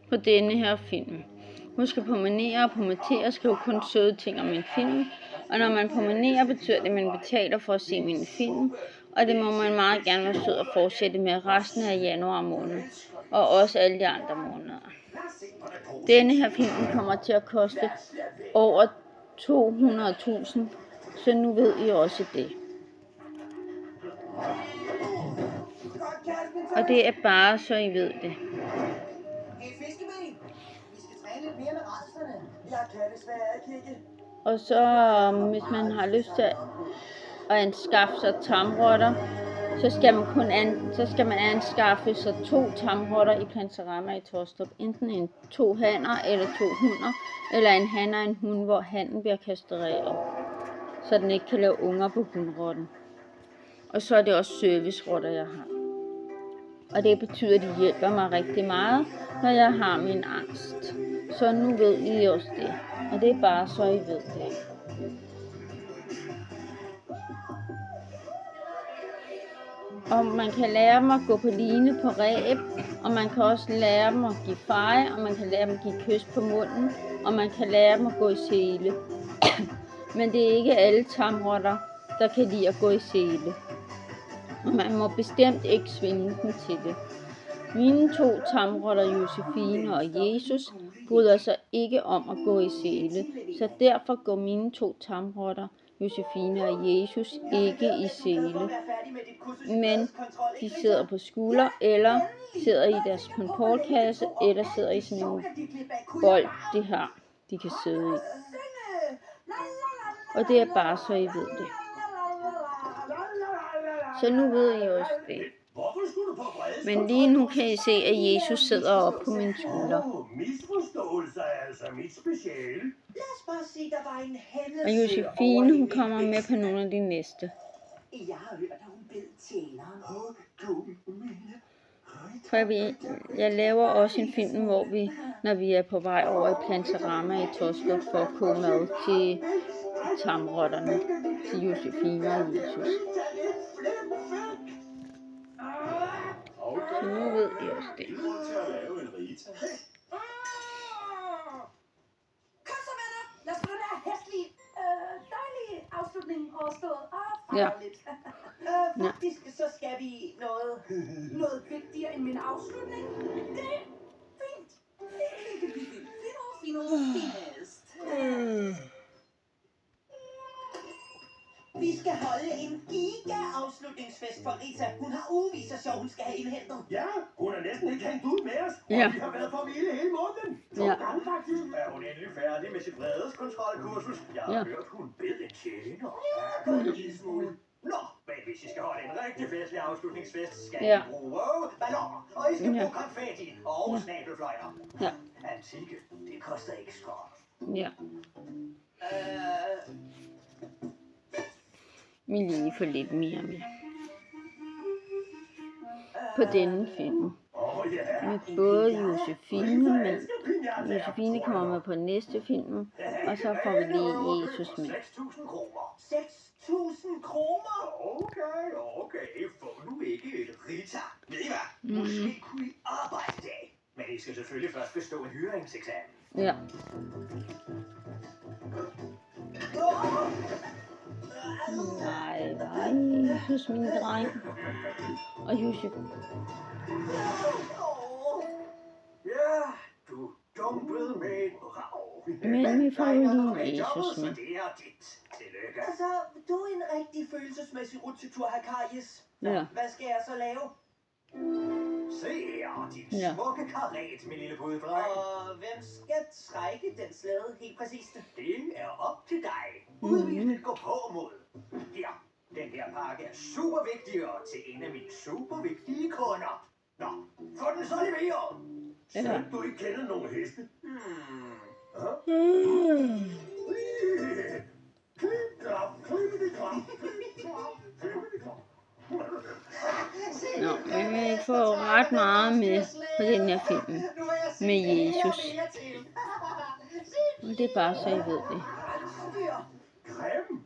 på denne her film. Husk at promenere og promotere, skriv kun søde ting om min film. Og når man promenerer, betyder det, at man betaler for at se min film. Og det må man meget gerne være sød at fortsætte med resten af januar måned. Og også alle de andre måneder. Denne her film kommer til at koste over 200.000. Så nu ved I også det. Og det er bare så I ved det. Og så hvis man har lyst til at anskaffe sig tamrotter, så skal man anskaffe sig 2 tamrotter i Planterama i Taastrup. Enten 2 hanner eller 2 hunder, eller en han og en hund, hvor hannen bliver kastreret, så den ikke kan lave unger på hundrotten. Og så er det også servicerotter, jeg har. Og det betyder, at de hjælper mig rigtig meget, når jeg har min angst. Så nu ved I også det. Og det er bare så I ved det. Og man kan lære dem at gå på line på ræb, og man kan også lære dem at give feje, og man kan lære dem at give kys på munden, og man kan lære dem at gå i sele. Men det er ikke alle tamrotter, der kan lide at gå i sele. Og man må bestemt ikke svinge dem til det. Mine 2 tamrotter, Josefine og Jesus, bryder sig ikke om at gå i sele, så derfor går mine 2 tamrotter, Josefine og Jesus, ikke i sele. Men de sidder på skulder, eller sidder i deres kontorkasse, eller sidder i sådan en bold, de kan sidde i. Og det er bare så I ved det. Så nu ved I også det. Men lige nu kan I se, at Jesus sidder oppe på min skulder. Og Josefine, hun kommer med på nogle af de næste. For jeg laver også en film, hvor vi, når vi er på vej over i Planterama i Taastrup, for at komme mad til tamrotterne, til Josefine og Jesus. Så nu ved I også det. Kom så, venner! Lad os få den her hæslige, dejlige afslutning overstået. Ja. Faktisk så skal vi noget vigtigere end min afslutning. Det er fint. Finest. Vi skal holde en giga-afslutningsfest for Rita. Hun har ugevis af sjov, hun skal have indhentet. Ja, hun er næsten ikke hængt ud med os. Ja. Vi har været for vilde hele måneden. Ja. Gange faktisk er hun endelig færdig med sit vredeskontrolkursus. Jeg har hørt, hun bed en tjener. Kun en lille smule. Nå, men hvis I skal holde en rigtig festlig afslutningsfest, skal I bruge balloner, og I skal bruge konfetti og snabelfløjter. Ja. Antikke, det koster ikke skår. Ja. Vi lige får lidt mere med. På denne film. Med både Josefine, men Josefine kommer med på næste film, og så får vi lige Jesus med. 6.000 kroner. 6.000 kroner? Okay, få nu ikke et Rita. Ved I hvad? Måske kunne I arbejde i dag. Men I skal selvfølgelig først bestå en hyringseksamen. Ja. Nej, Jesus, min dreng. Og Josef. Ja, du dumpede med et brag. Men vi får jo lige Jesus med. Så det er dit. Tillykke. Altså, du er en rigtig følelsesmæssig rutsjetur, Hakarius. Ja. Hvad skal jeg så lave? Se her, din smukke karet, min lille buddreng. Og hvem skal trække den slæde helt præcist? Det er op til dig. Udvilligt gå på mod. Her, den her pakke er super vigtig og til en af mine super vigtige kunder. Nå, få den så leveret. Selv du ikke kender nogen heste. Nå, men vi får ret meget med på den her film med Jesus. Og det er bare så I ved det. Creme?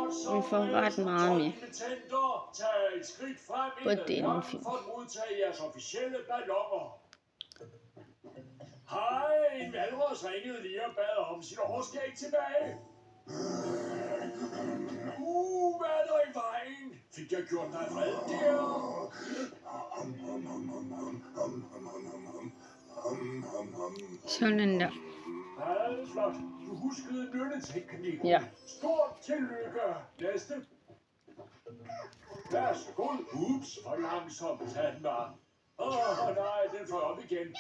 Vi får ret meget med på denne film. For at modtage jeres officielle balloner. Hej, en valros ringede lige og bad om sit overskæg tilbage. Hvad er der i vejen? Fik jeg gjort dig vred der? Sådan der. Meget flot. Du huskede nynneteknikken. Ja. Stort tillykke. Næste. Værsgod. Ups, for langsomt, Tandmar. Nej, den får op igen.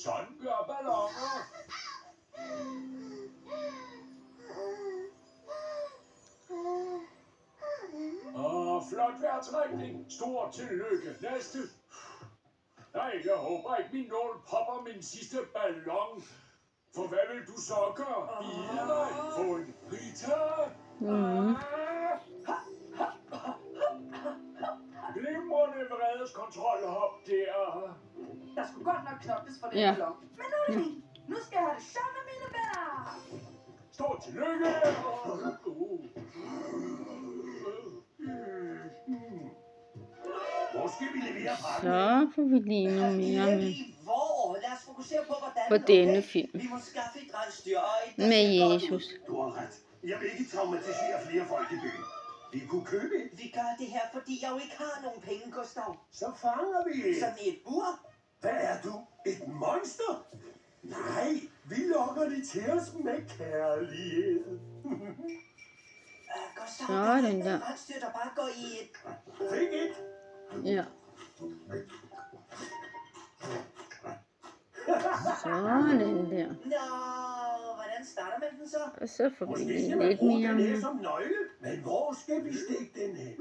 Sådan gør balloner. Flot vejrtrækning. Stort tillykke. Næste. Nej, jeg håber ikke, min nål popper min sidste ballon. For hvad vil du så gøre? Bide dig? Få en Rita? Glimrende vredeskontrolhop der. Der skulle godt nok knokles for den Ja. ballon. Men nu er det min. Nu skal jeg have det sjovt med mine venner. Stort tillykke! Hvor skal vi levere pakken? Så får vi lige noget mere med Hvor? Lad os fokusere på, hvordan på denne film vi må skaffe et rensdyr og et, med Jesus. Du har ret. Jeg vil ikke traumatisere flere folk i byen. Vi kunne købe et. Vi gør det her, fordi jeg jo ikke har nogen penge, Gustav. Så fanger vi et. Sådan et bur. Hvad er du? Et monster? Nej, vi lokker det til os med kærlighed. Gustav, Sådan der. et rensdyr, der bare går i et... Fik et. Ja. Sådan der. Nå, hvordan starter man den så? Og så får vi Måske lige skal man lidt bruge mere den her med. som nøgle. Men hvor skal vi stikke den hen?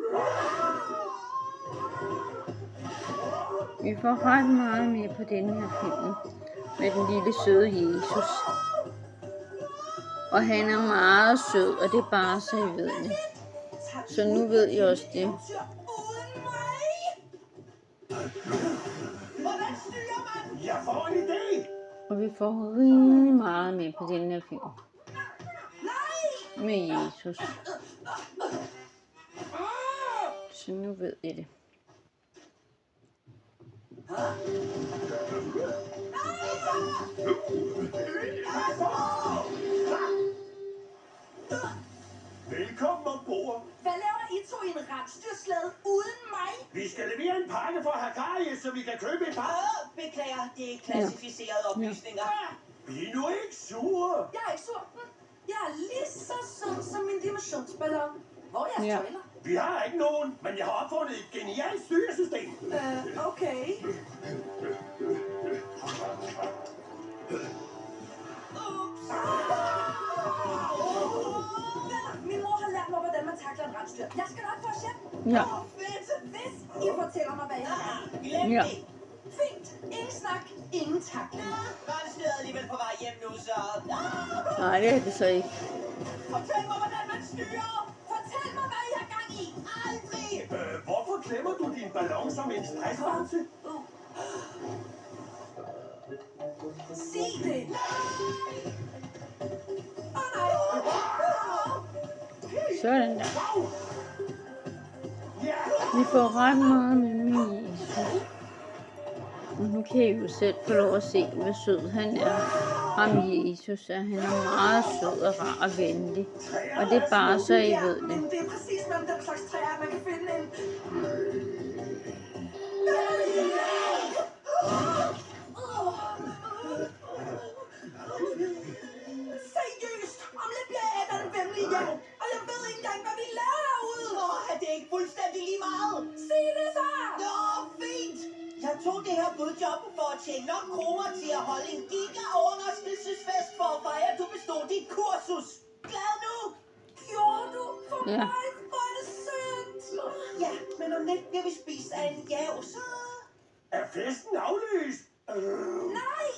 Vi får ret meget med på denne her film med den lille søde Jesus. Og han er meget sød, og det er bare så I ved det. Så nu ved I også det. Uden mig? Hvordan styrer man? Jeg får en idé. Og vi får rimelig meget med på denne her film. Med Jesus. Så nu ved I det. Velkommen ombord. Hvad laver I to i en rensdyrslæde uden mig? Vi skal levere en pakke for Hakarius, så vi kan købe et par. Beklager, det er klassificerede oplysninger. Bliv nu ikke sure. Jeg er ikke sur. Jeg er lige så sød som min dimensionsballon. Hvor er jeres Ja. toiler? Vi har ikke nogen, men jeg har opfundet et genialt styresystem. Okay. Min mor har lært mig, hvordan man takler et rensdyr. Jeg skal nok få hjælp. Ja. Hvis I fortæller mig, hvad jeg er. Glem Ja. det. Fint. Ingen snak. Ingen takling. Rensdyret er alligevel på vej hjem nu, så... Nej, det er det så ikke. Fortæl mig, hvordan man styrer. Fortæl mig, hvad I har gang i. Aldrig. Hvorfor klemmer du din ballon som en stressbamse? Sig det. Nej. Sådan der. Wow! Ja! Vi får ret meget med Jesus. Og nu kan I jo selv få lov at se, hvor sød han er. Ham Jesus, at han er meget sød og rar og venlig. Og det er bare så I ved Men det. det er præcis mellem den slags træer, man kan finde en... Seriøst! Om lidt bliver jeg den vemmelige hjem. Og jeg ved ikke engang, hvad vi laver herude. Er det ikke fuldstændig lige meget? Sig det så! Nå, fint. Jeg tog det her budjob for at tjene nok kroner til at holde en giga-overraskelsesfest for at fejre, at du bestod dit kursus. Glad nu? Gjorde du for Ja. mig? Hvor er det sødt! Ja, men om lidt bliver vi spist af en jævs. Er festen aflyst? Nej!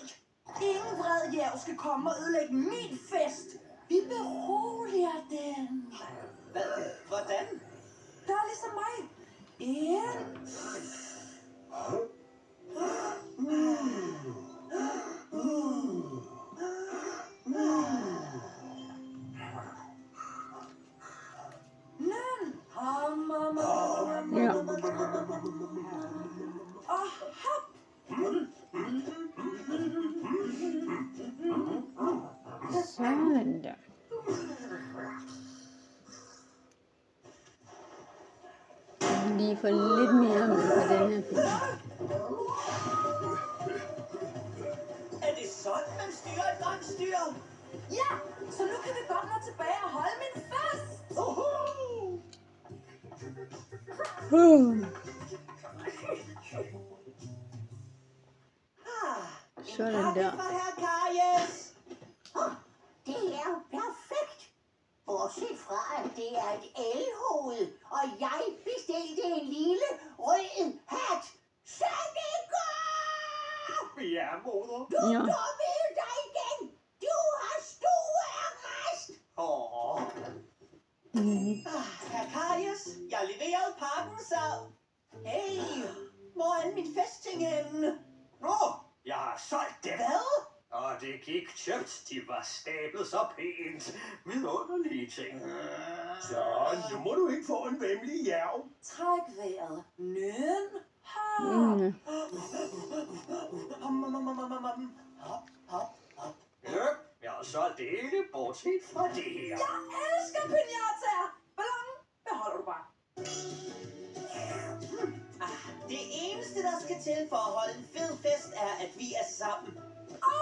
Ingen vred jæv skal komme og ødelægge min fest. Vi beroliger den. Hvordan? Gør ligesom mig. En... Nå, lige få lidt mere med på den her film. Er det sådan, man styrer et rensdyr? Ja, så nu kan vi godt nå tilbage og holde min fest. Sådan der. Fra herr Karius. Det er jo perfekt. Bortset fra, at det er et elhoved, og jeg bestilte en lille rød hat. Så det går! Ja, moder. Du dummede dig igen. Du har store rest. Herr Karius, jeg leverede pakken, så... Hey, hvor er min festting henne? Nå, jeg har solgt det. Hvad? Og det gik tømt. De var stablet så pænt. Vidunderlige ting. Så nu må du ikke få en vemmelig jerv. Træk vejret. Nyn. Hop, hop, hop. Ja, jeg har solgt det hele, bortset fra det her. Jeg elsker pinataer. Ballon, beholder du bare. Det eneste, der skal til for at holde en fed fest, er, at vi er sammen.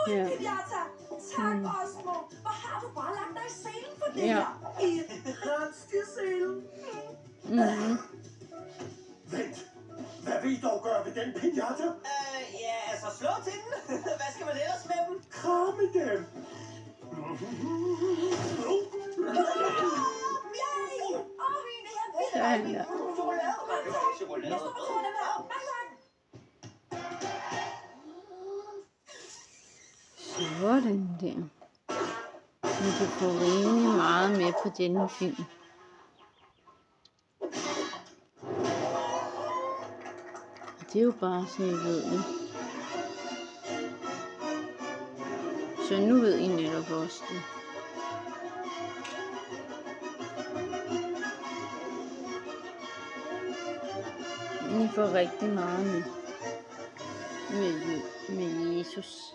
En pinata. Tak, Osmo. Hvor har du bare lagt dig i selen for det Ja. her? I rensdyrselen. Vent. Hvad vil I dog gøre ved den pinata? Ja, altså slå til den. Hvad skal man ellers med dem? Kramme dem. Sådan der. Sådan der. Vi kan få rimelig meget med på denne film. Og det er jo bare så I ved det. Så nu ved I netop også det. I får rigtig meget med Jesus.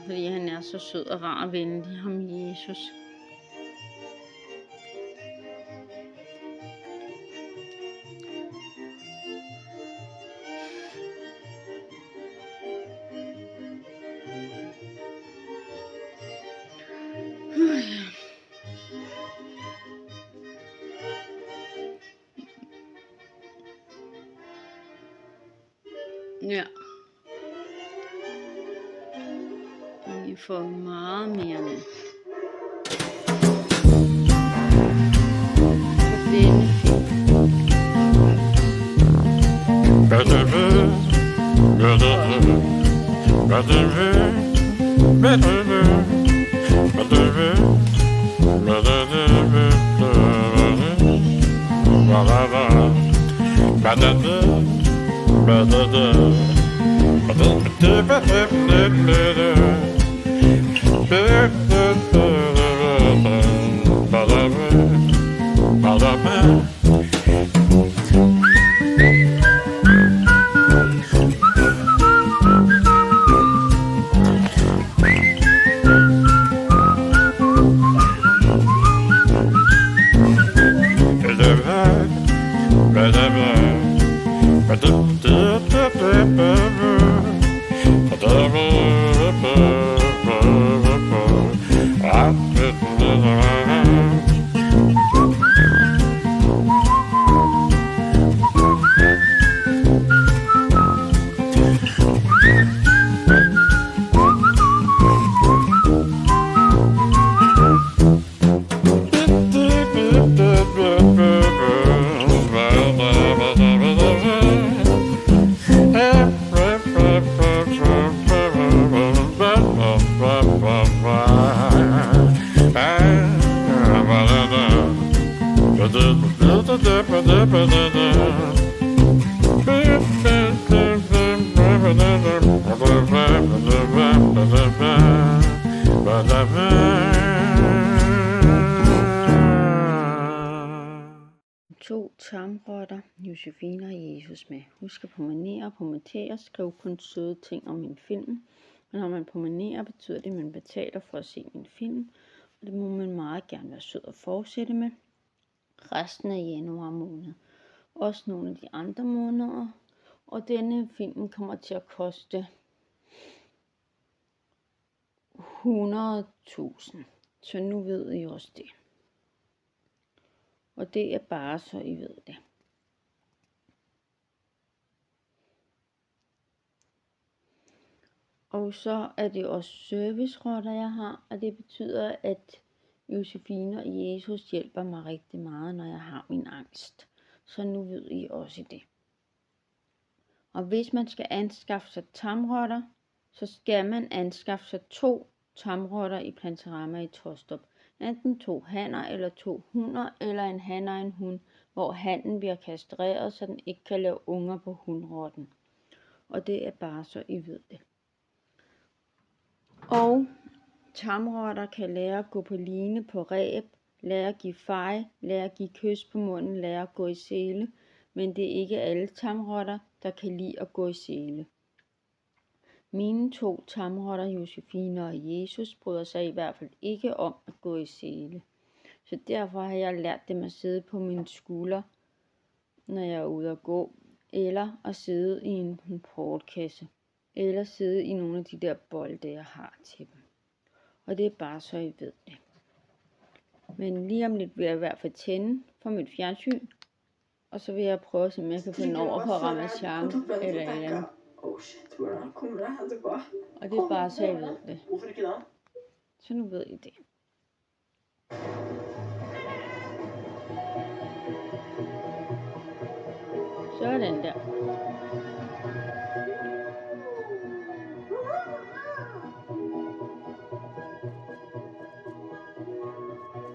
Fordi han er så sød og rar og venlig, ham Jesus. Ja. Vi får meget mere med. På denne film. To tamrotter, Josefine og Jesus med. Husk at promenere og promotere. Skriv kun søde ting om min film. Men når man promenerer, betyder det, at man betaler for at se min film. Og det må man meget gerne være sød og fortsætte med. resten af januar måned. Også nogle af de andre måneder. Og denne film kommer til at koste 100.000. Så nu ved I også det. Og det er bare så I ved det. Og så er det også servicerotter, jeg har, og det betyder, at Josefine og Jesus hjælper mig rigtig meget, når jeg har min angst. Så nu ved I også det. Og hvis man skal anskaffe sig tamrotter, så skal man anskaffe sig 2 tamrotter i Planterama i Tostrup. Enten 2 hanner eller 2 hunder, eller en han og en hund, hvor hannen bliver kastreret, så den ikke kan lave unger på hunrotten. Og det er bare så I ved det. Og tamrotter kan lære at gå på line på reb, lære at give fej, lære at give kys på munden, lære at gå i sele, men det er ikke alle tamrotter, der kan lide at gå i sele. Mine 2 tamrotter, Josefine og Jesus, bryder sig i hvert fald ikke om at gå i sele. Så derfor har jeg lært dem at sidde på mine skuldre, når jeg er ude at gå, eller at sidde i en portkasse, eller sidde i nogle af de der bolde, jeg har til dem. Og det er bare så I ved det. Men lige om lidt vil jeg i hvert fald tænde for mit fjernsyn, og så vil jeg prøve at se, om jeg kan finde over på Ramachan eller et eller andet. Og det er bare så I ved det. Så nu ved I det. Sådan der.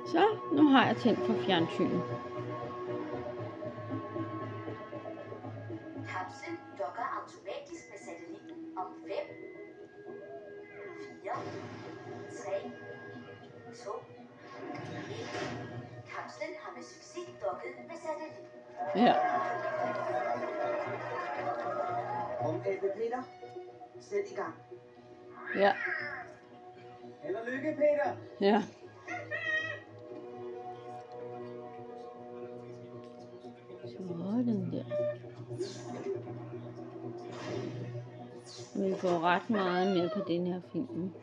Så, nu har jeg tændt for fjernsynet. Kapslen dokker automatisk med satellitten om 5, 4, 3, 2, 1. Kapslen har med succes dokket med satellitten. Ja. Rumabe Peter, sæt i gang. Ja. Held og lykke, Peter. Ja. Sådan der. Vi får ret meget med på den her film.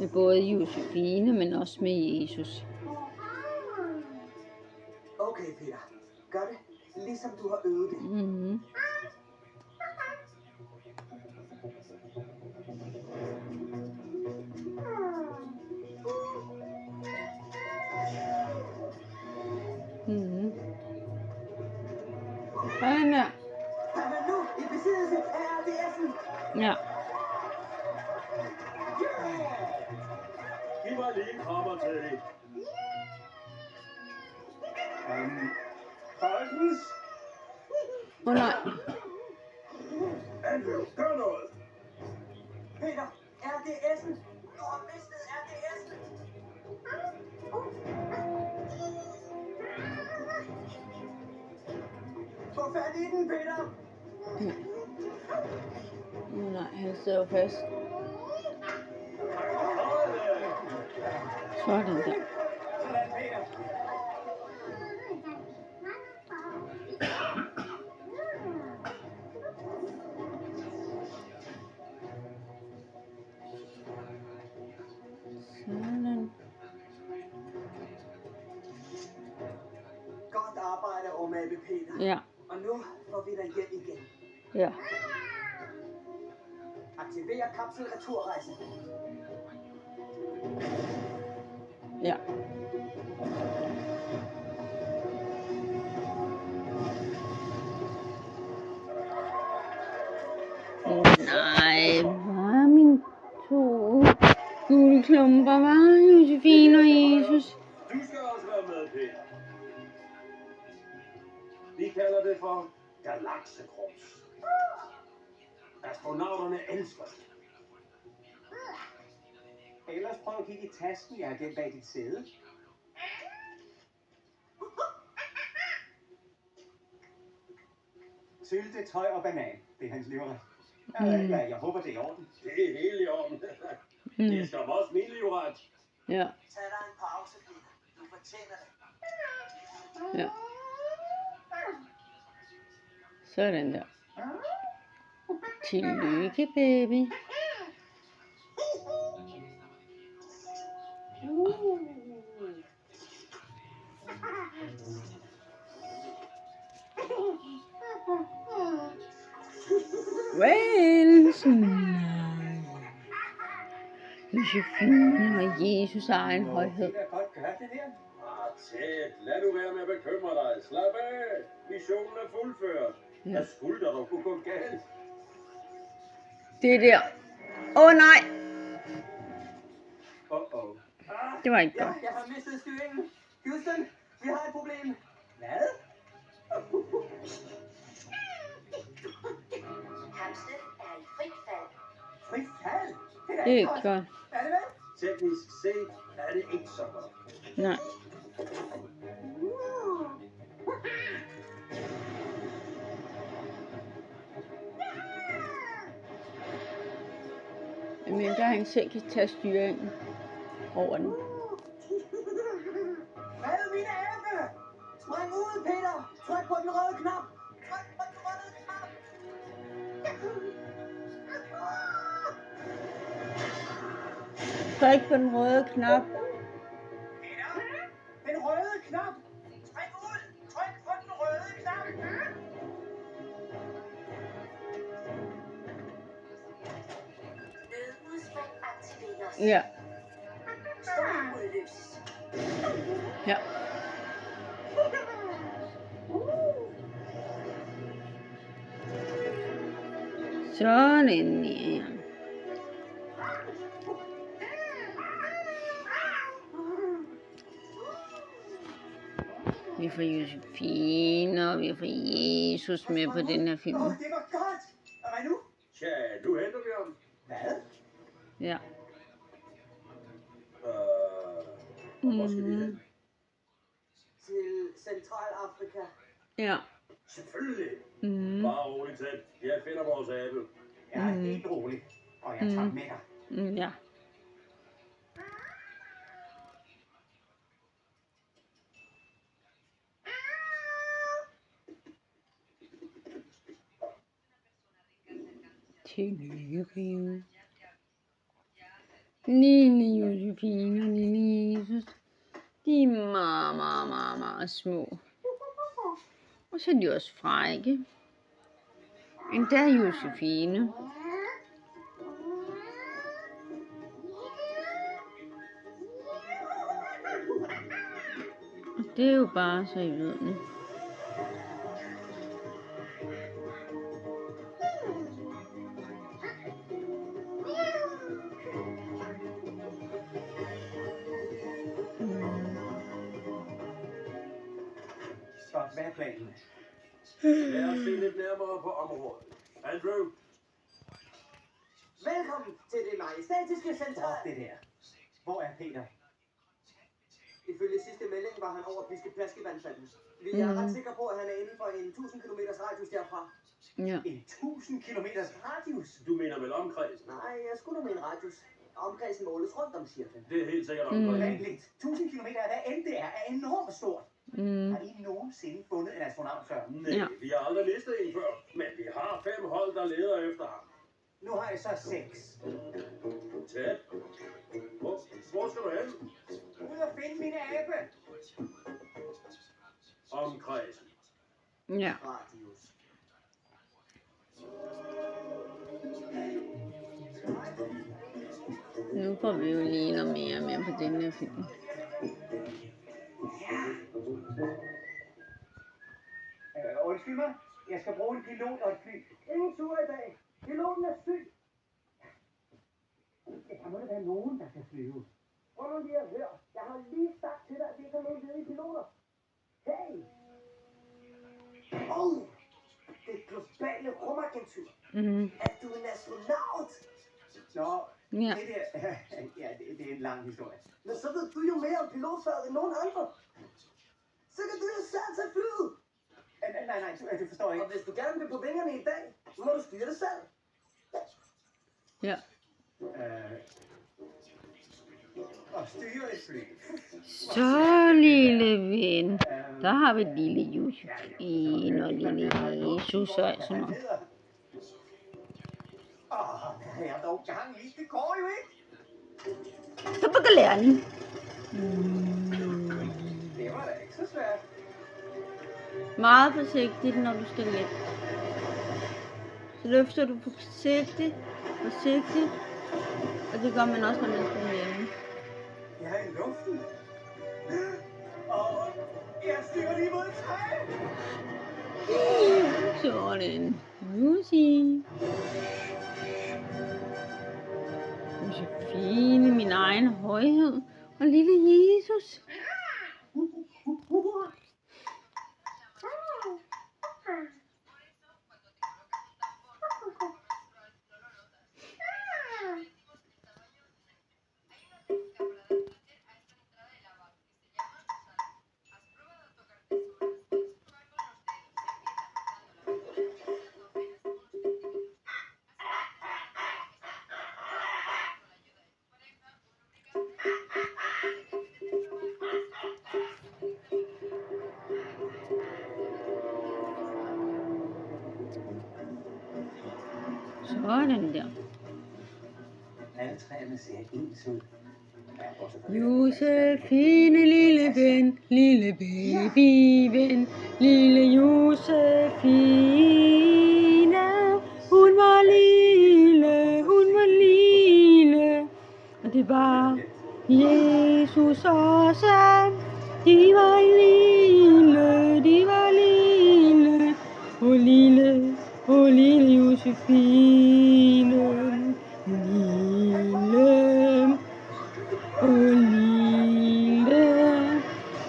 Med både Josefine, men også med Jesus. Okay, Peter. Gør det, ligesom du har øvet det. Mhm. Mhm. Sådan der. Han er nu i besiddelse af RDS'en. Ja. Giv mig lige en krammer til det. Folkens, Nej. Andrew, gør noget. Peter, RDS'en. Du har mistet RDS'en. Få fat i den, Peter. Nej, han sidder fast. Sådan der. Sådan, Peter. Sådan. Godt arbejde, Rumabe Peter. Ja. Og nu får vi dig hjem igen. Ja. Aktiver kapselreturrejse. Ja. Nej, var min 2 gule klumper, var Josefine og Jesus. Du skal også være med, Peter. Vi kalder det for galaksekrums. Astronauterne elsker det. Ellers prøv at kigge i tasken, jeg har gemt bag dit sæde. Syltetøj og banan. Det er hans livret. Ja, jeg håber, det er i orden. Det er helt i orden. Det er skam også min livret. Ja. Tag dig en pause, Peter. Du fortjener det. Ja. Sådan der. Tillykke, baby. Wales. Nej. Josefine og Jesus egen højhed. Det er godt gøre det der. Tæt, lad nu være med at bekymre dig. Slap af. Missionen er fuldført. Ja. Hvad skulle der dog kunne gå galt? Det der. Åh nej. Det var ikke Ja, godt. jeg har mistet styringen. Houston, vi har et problem. Hvad? Hamsten er i frit fald. Frit fald? Det er da Det er ikke ikke godt. godt. Er det vel? Teknisk set er det ikke så godt. Nej. Men der han selv kan tage styringen over den. Hvad er mine abe? Spring ud, Peter. Tryk på den røde knap. Tryk på den røde knap. Tryk på den røde knap. Peter, den røde knap. Spring ud. Tryk på den røde knap. Nødudspring aktiveres. Ja. Stol udløses. Ja. Sådan, ja. Vi får Josefine, og vi får Jesus med på den her film. Åh, det var godt. Og hvad nu? Tja, nu henter vi ham. Hvad? Ja. Hvor skal vi hen? Til Centralafrika. Ja. Selvfølgelig. Mm. Bare roligt tæt. Jeg finder vores abe. Jeg er helt rolig. Og jeg tager med dig. Ja. Tillykke, jo. Lille Josefine og lille Jesus. De er meget, meget, meget, meget små. Og så er de også frække. Endda Josefine. Og det er jo bare så I ved det. Så hvad er planen? Lad os se lidt nærmere på området. Andrew, Velkommen til det majestætiske central. Det der. Hvor er Peter? Ifølge sidste melding var han over Piskeplaskevandfalden. Vi er ret sikre på, at han er inden for en 1000 km radius derfra. Ja. En 1000 kilometers radius? du mener vel omkredsen? Nej, jeg skulle med en radius. Omkredsen måles rundt om cirklen. Det er helt sikkert omkredsen. Vent lidt. 1000 kilometer, hvad end det er enormt stort. Mm. Har I nogensinde fundet en astronaut før? Nej, Ja. vi har aldrig mistet en før, men vi har 5 hold, der leder efter ham. Nu har jeg så 6. Tæt. Hvor skal du hen? Ud og finde mine abe. Omkredsen. Ja. Radius. Nu får vi jo lige noget mere med på den her film. Undskyld mig. Jeg skal bruge en pilot og et fly. Ingen tur i dag. Piloten er syg. Der må da være nogen, der kan flyve. Prøv nu lige at høre. Jeg har lige sagt til dig, at vi ikke har nogen ledige piloter. Hey! Det globale rumagentur. Mm. Er du en astronaut? Nå, Ja. det der, ja, det er en lang historie. Men så ved du jo mere om pilotfaget end nogen andre. Så kan du jo selv tage flyet. Nej, du forstår ikke. Og hvis du gerne vil på vingerne i dag, så må du styre det selv. Ja. og styre et fly. Så lille ven. Der har vi lille Josefine og lille Jesus og alt sådan noget. Kan jeg dog gang lige det går jo ikke. Så begynder lærning. Det var da ikke så svært. Meget forsigtigt, når du skal let. Så løfter du forsigtigt, og det gør man også, når man skal hjemme. Jeg er i luften. Og jeg styrer lige mod et træ. Sådan. Lucy. Josefine, min egen højhed. Og lille Jesus. Sådan der. Alle træerne ser ens ud. Josefine, lille ven, lille babyven, lille Josefine. Hun var lille, og det var Jesus også. De var lille, og lille Josefine, lille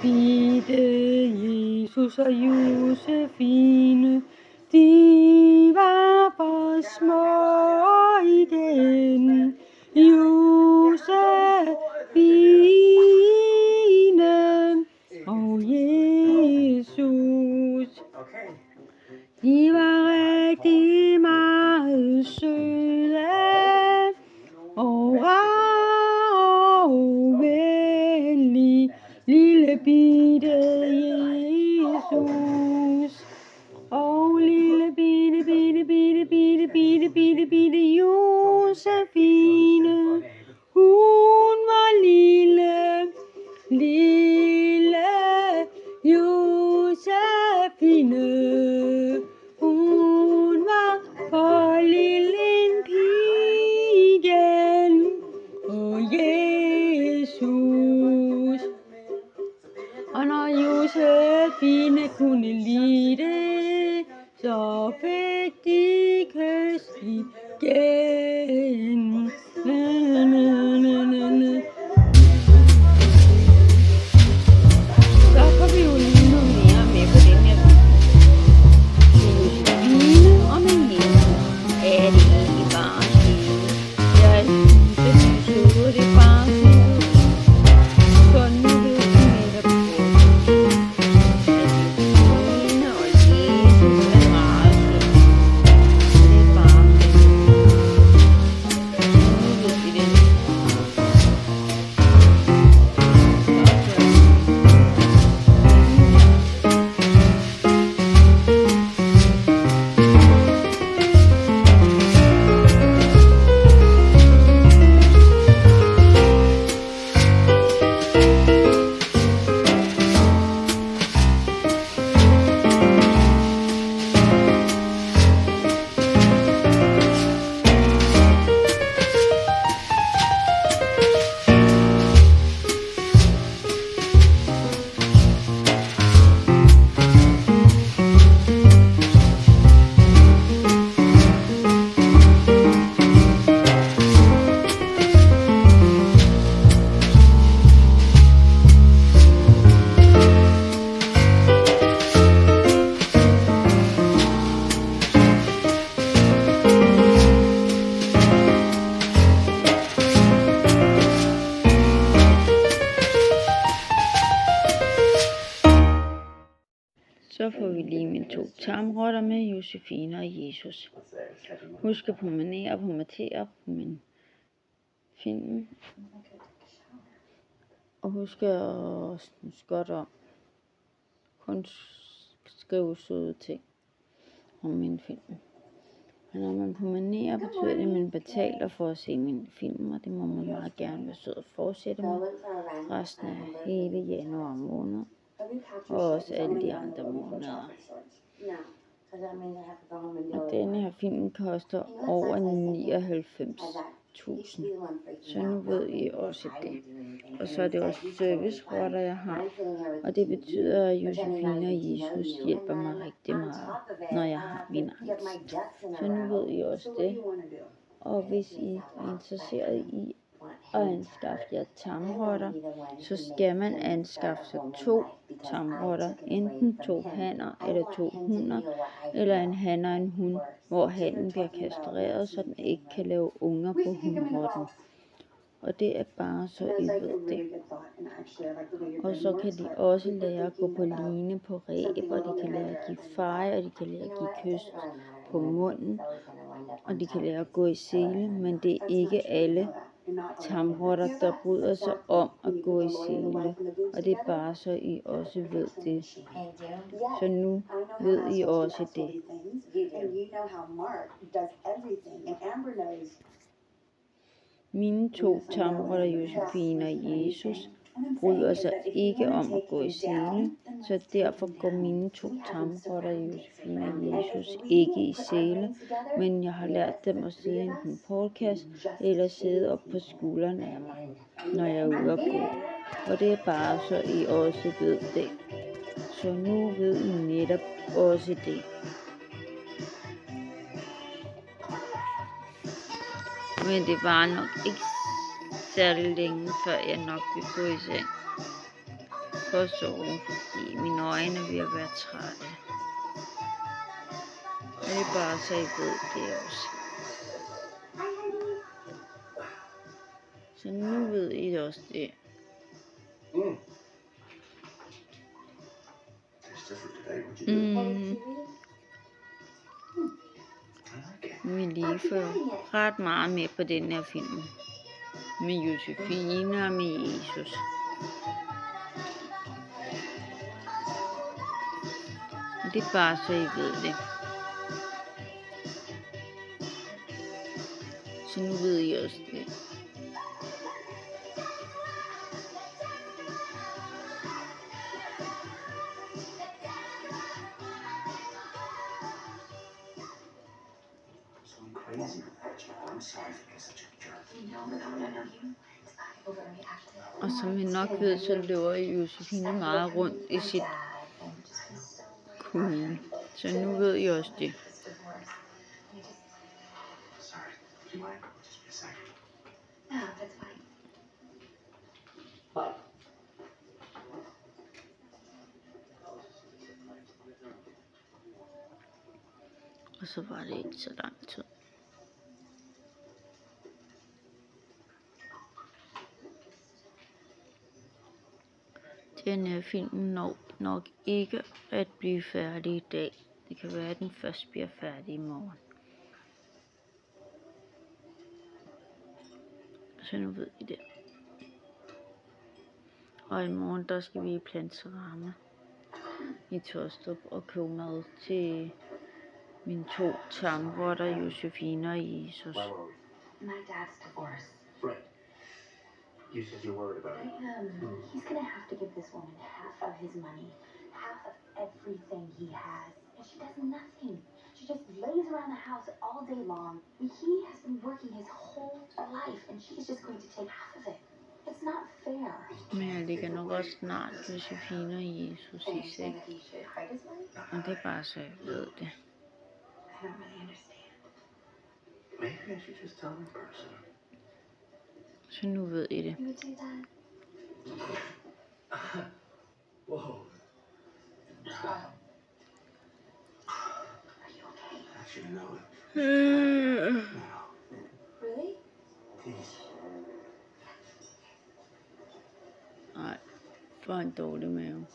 bitte Jesus og Josefine, de var for små igen. Josefine og Jesus, de var rigtig meget søde og rare og venlige. Lille bitte Jesus og lille bitte Josefine. Hun var lille Josefine. Hun var for lille en pigen og Jesus. Og når Josefine kunne lide det, så fik de kys igen. Så får vi jo lige noget mere med på den her Josefine og min Jesus. Er det ikke bare skide? Jeg synes, det er søde, det er bare skide. Sådan er det netop på. Josefine og Jesus er meget søde. Det er bare skide. Nu ved vi det. Så får vi lige mine 2 tarmrotter med Josefine og Jesus. Husk at promenere og promotere på min film. Og husk at synes godt om. Kun skrive søde ting om min film. Men når man prenumererer, betyder det, at man betaler for at se mine film, og det må man meget gerne være sød at fortsætte med resten af hele januar måned, og også alle de andre måneder. Og denne her film koster over 99.000, så nu ved I også det. Og så er det også servicerotter, jeg har, og det betyder, at Josefine og Jesus hjælper mig rigtig meget, når jeg har min angst. Så nu ved I også det. Og hvis I er interesseret i at anskaffe jer tamrotter, så skal man anskaffe sig 2 tamrotter, enten 2 hanner eller 2 hunner, eller en han og en hund, hvor hannen bliver kastreret, så den ikke kan lave unger på hunrotten. Og det er bare så I ved det. Og så kan de også lære at gå på line på ræb, og de kan lære at give feje, og de kan lære at give kys på munden, og de kan lære at gå i sele, men det er ikke alle tamrotter, der bryder sig om at gå i sele. Og det er bare så I også ved det. Så nu ved I også det. Mine 2 tamrotter, Josefine og Jesus, bryder sig ikke om at gå i sele, så derfor går mine 2 tamrotter, Josefine og Jesus, ikke i sele, men jeg har lært dem at sidde i en podcast eller sidde op på skuldrene af mig, når jeg er ude at gå. Og det er bare så I også ved det. Så nu ved I netop også det. Men det var nok ikke særlig længe, før jeg nok vil gå i seng for at sove, fordi mine øjne er ved at være trætte. Og det er bare så I ved det også. Så nu ved I også det. Vi lige får ret meget med på den her film. Med Josefine og med Jesus. Og det er bare så I ved det. Så nu ved I også det. Og som I nok ved, så løber Josefine meget rundt i sit kugle. Så nu ved I også det. Og så var det ikke så lang tid. Den her film når nok ikke at blive færdig i dag. Det kan være, at den først bliver færdig i morgen. Så nu ved I det. Og i morgen, der skal vi i Planterama i Tostrup og købe mad til mine 2 tamrotter, Josefine og Jesus. My dad's divorce. Right. You said you worried about it. He's gonna have to give this woman half of his money, half of everything he has, and she does nothing. She just lays around the house all day long. He has been working his whole life, and she is just going to take half of it. It's not fair. Men jeg ligger nok også snart Josefine og Jesus i seng. Og det er bare så jeg ved det. I don't really understand. Maybe I should just tell them in person. Så nu ved I det. You would do that? Whoa. Are you okay? I should know it. Really? Please. Nej, for en dårlig mave.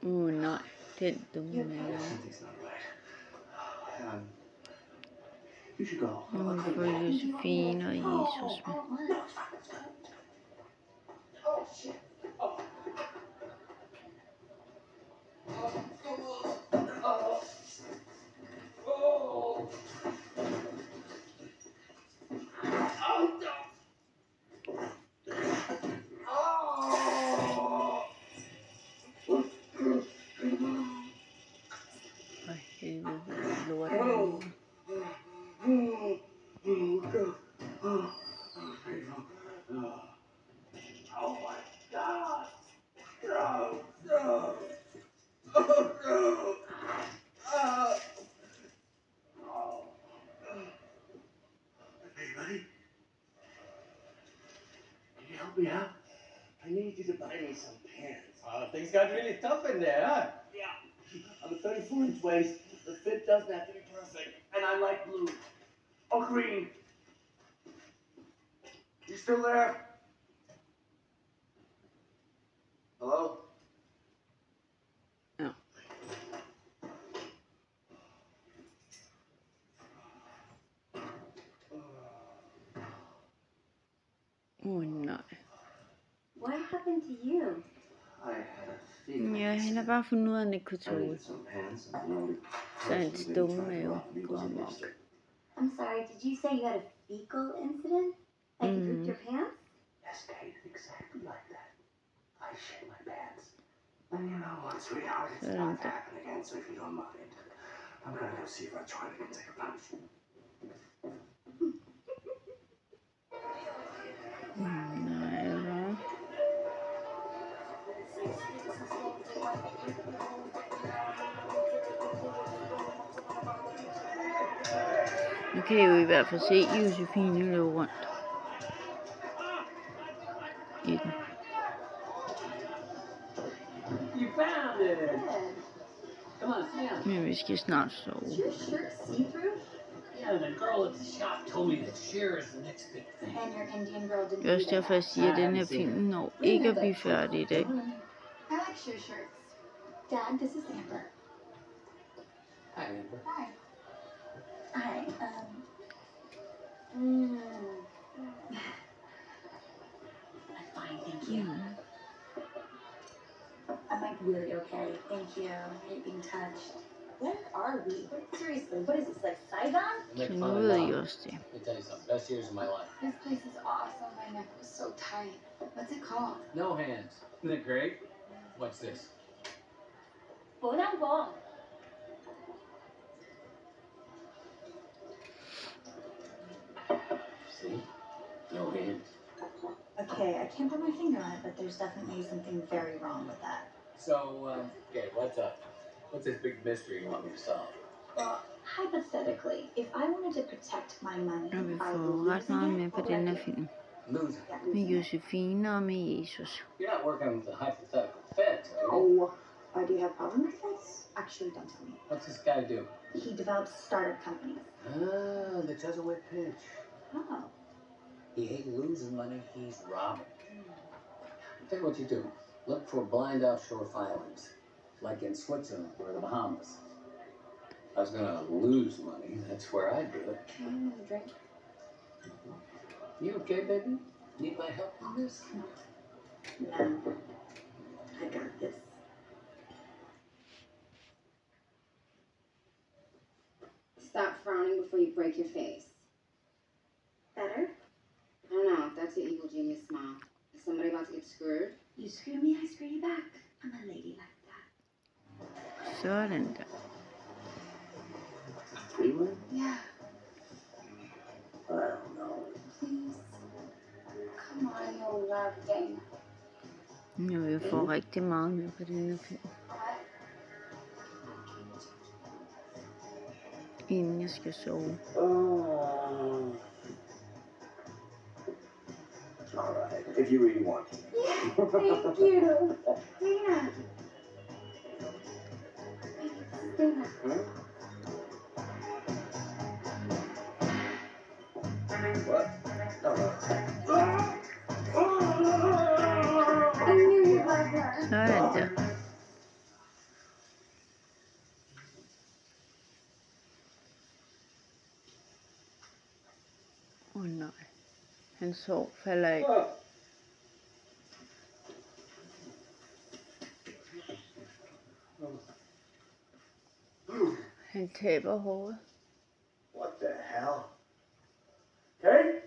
Nej, den dumme mave. Something's not right. You should go. Nu vil vi få Josefine og Jesus med. Oh, shit. Oh. For helvede, lort. Oh my God! No! No! Oh no! Hey, buddy. Can you help me out? I need you to buy me some pants. Things got really tough in there, huh? Yeah. I'm a 34-inch waist. The fit doesn't have to be perfect. And I like blue. Or green. You still there? Hello? Ja. Nej. What happened to you? I had a feeling. Ja, han har bare fundet ud af, at han ikke kunne I tåle. needed some pants and loaded. Så hans dumme mave går amok. I'm sorry, did you say you had a fecal incident? Like you pooped your pants? Yes, Kate, exactly like that. I shit my pants. And you know what, sweetheart, it's not to happen again, so if you don't mind, I'm gonna go see if our toilet can take a punch. Nej, hvad? Nu kan jeg jo i hvert fald se Josefine løbe rundt i den. You found it! Come on, sit down. Men vi skal snart sove. Is your shirt see-through? Yeah, the girl at the shop told me that sheer is the next big thing. And your Indian girl didn't Det er også do that. derfor, jeg siger, at den her film når ikke at blive færdig i dag. I like sheer shirts. Dad, this is Amber. Hi, Amber. Hi. Hi, I'm fine, thank you. I'm like really okay, thank you. I hate being touched. Where are we? Seriously, what is this, like Saigon? Så nu ved I også det. Let me tell you something. Best years of my life. This place is awesome. My neck was so tight. What's it called? No hands. Isn't it great? What's this? Bodangong. See? No hands. Okay, I can't put my finger on it, but there's definitely something very wrong with that. So, okay, what's up? What's this big mystery you want me to solve? Well, hypothetically, if I wanted to protect my money Og vi by får ret meget losing med it, på what would den I her do? film. Losing. Med Josefine og med Jesus. You're not working with the hypothetical feds, are you? Oh, why do you have problem with this? Actually, don't tell me. What's this guy do? He develops startup companies. Ah, the Jesuit pitch. Oh. He ain't losing money, he's robbing. Tell you what you do. Look for blind offshore filings, like in Switzerland or the Bahamas. I was gonna lose money, that's where I'd do it. Can I have a drink? You okay, baby? Need my help on this? No. I got this. Stop frowning before you break your face. Better? I don't know, that's your evil genius smile. Is somebody about to get screwed? You screw me, I screw you back. I'm a lady like that. Sådan der. Freeman? Yeah, I don't know. please. Come on, you'll love Dana. Nu vil vi få rigtig meget med på den her film. Inden jeg skal sove. All right, if you really want to. Yeah, thank you. Dana. Dana. What? I knew you'd love her. Sådan der. Nej, han sov falder af. Han taber håret. What the hell? Kate?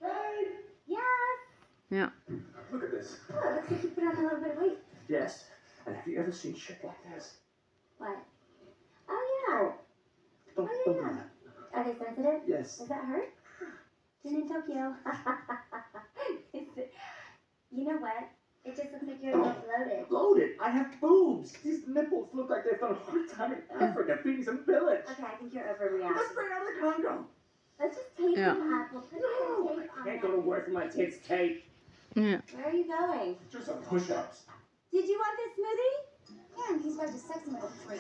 Kate? Yes! Ja. Look at this. Oh, it looks like you put on a little bit of weight. Yes. And have you ever seen shit like this? What? Oh, yeah. Don't do that. Are they sensitive? Yes. Does that hurt? Been in Tokyo. You know what? It just looks like you're a little bloated. Bloated. I have boobs. These nipples look like they've done a hard time in Africa feeding some village. Okay, I think you're That's overreacting. straight out of the Congo. Let's just tape Yeah. them up. We'll put some tape on Can't go to them. work for my tits, Kate. Ja. Where are you going? Do some push-ups. Did you want this smoothie? Yeah, and he's about to sex him at 3.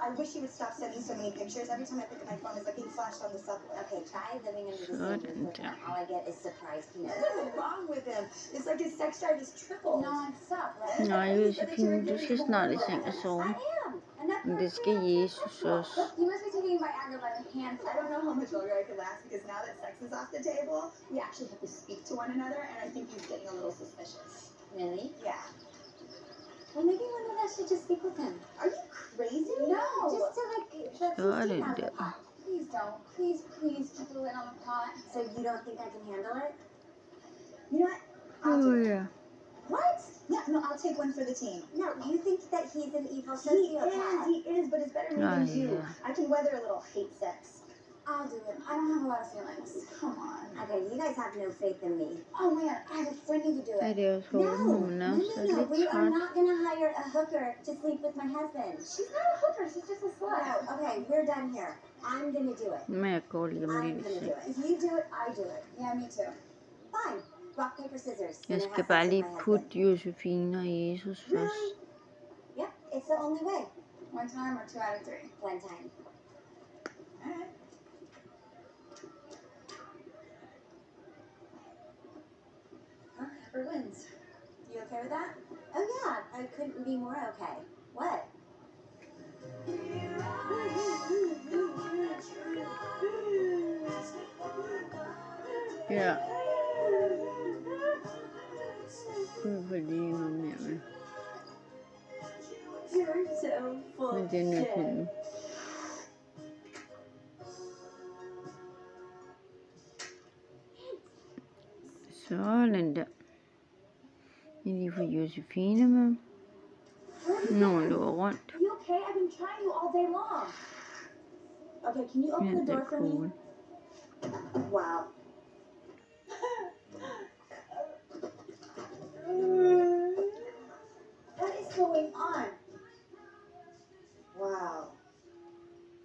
I wish he would stop sending so many pictures. Every time I pick up my phone, it's like being flashed on the subway. Okay, try living under the same Sådan roof with der. him. All I get is surprise peanuts. What's wrong with him? It's like his sex drive is tripled. Non-stop, right? Nej, Josefine, du skal snart i seng og sove. I am. And that's Men det skal Jesus også. You must be taking Viagra by the handful. I don't know how much longer I could last because now that sex is off the table, we actually have to speak to one another, and I think he's getting a little suspicious. Really? Yeah. Well, maybe one of us should just speak with him. Are you crazy? No, just to like let some Sådan steam out of the der. pot. Please don't. Please keep the lid on the pot. So you don't think I can handle it? You know what? I'll do it. Ja. What? Yeah, no, I'll take one for the team. No, you think that he's an evil He sociopath? is, but it's better me Ay, than you. yeah. I can weather a little hate sex. I'll do it. I don't have a lot of feelings. Come on. Okay, you guys have no faith in me. Oh man, I have a friend who could do Er it. det også hårdt, når man også er lidt We are træt? not gonna hire a hooker to sleep with my husband. She's not a hooker, she's just a slut. No, okay, we're done here. I'm gonna do it. Men jeg går lige om I'm lidt i gonna seng. do it. If you do it, I do it. Yeah, me too. Fine. Rock, paper, scissors. Jeg Then I skal have bare sex lige with my putte husband. Josefine og Jesus først. Yep, it's the only way. One time or 2 out of 3. One time. Alright. Huh, Pepper wins. You okay with that? Oh yeah, I couldn't be more okay. What? Ja. Nu får lige noget mere med. You're so full Men of det er shit. nu hunden. Sådan der. Jeg lige får Josefine med. Når hun løber rundt. Are you okay? I've been trying you all day long. Okay, can you Ja, open the det door er for cool. me? Wow. What is going on? Wow.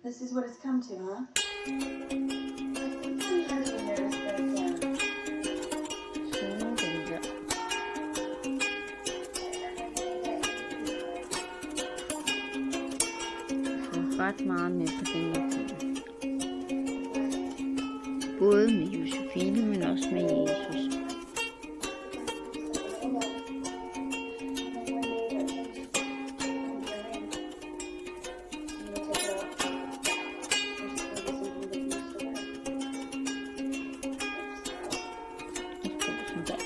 This is what it's come to, huh? I'm really nervous about that. Sådan der. Så ret meget med på den her film. Både med Josefine, men også med Jesus. Sådan der.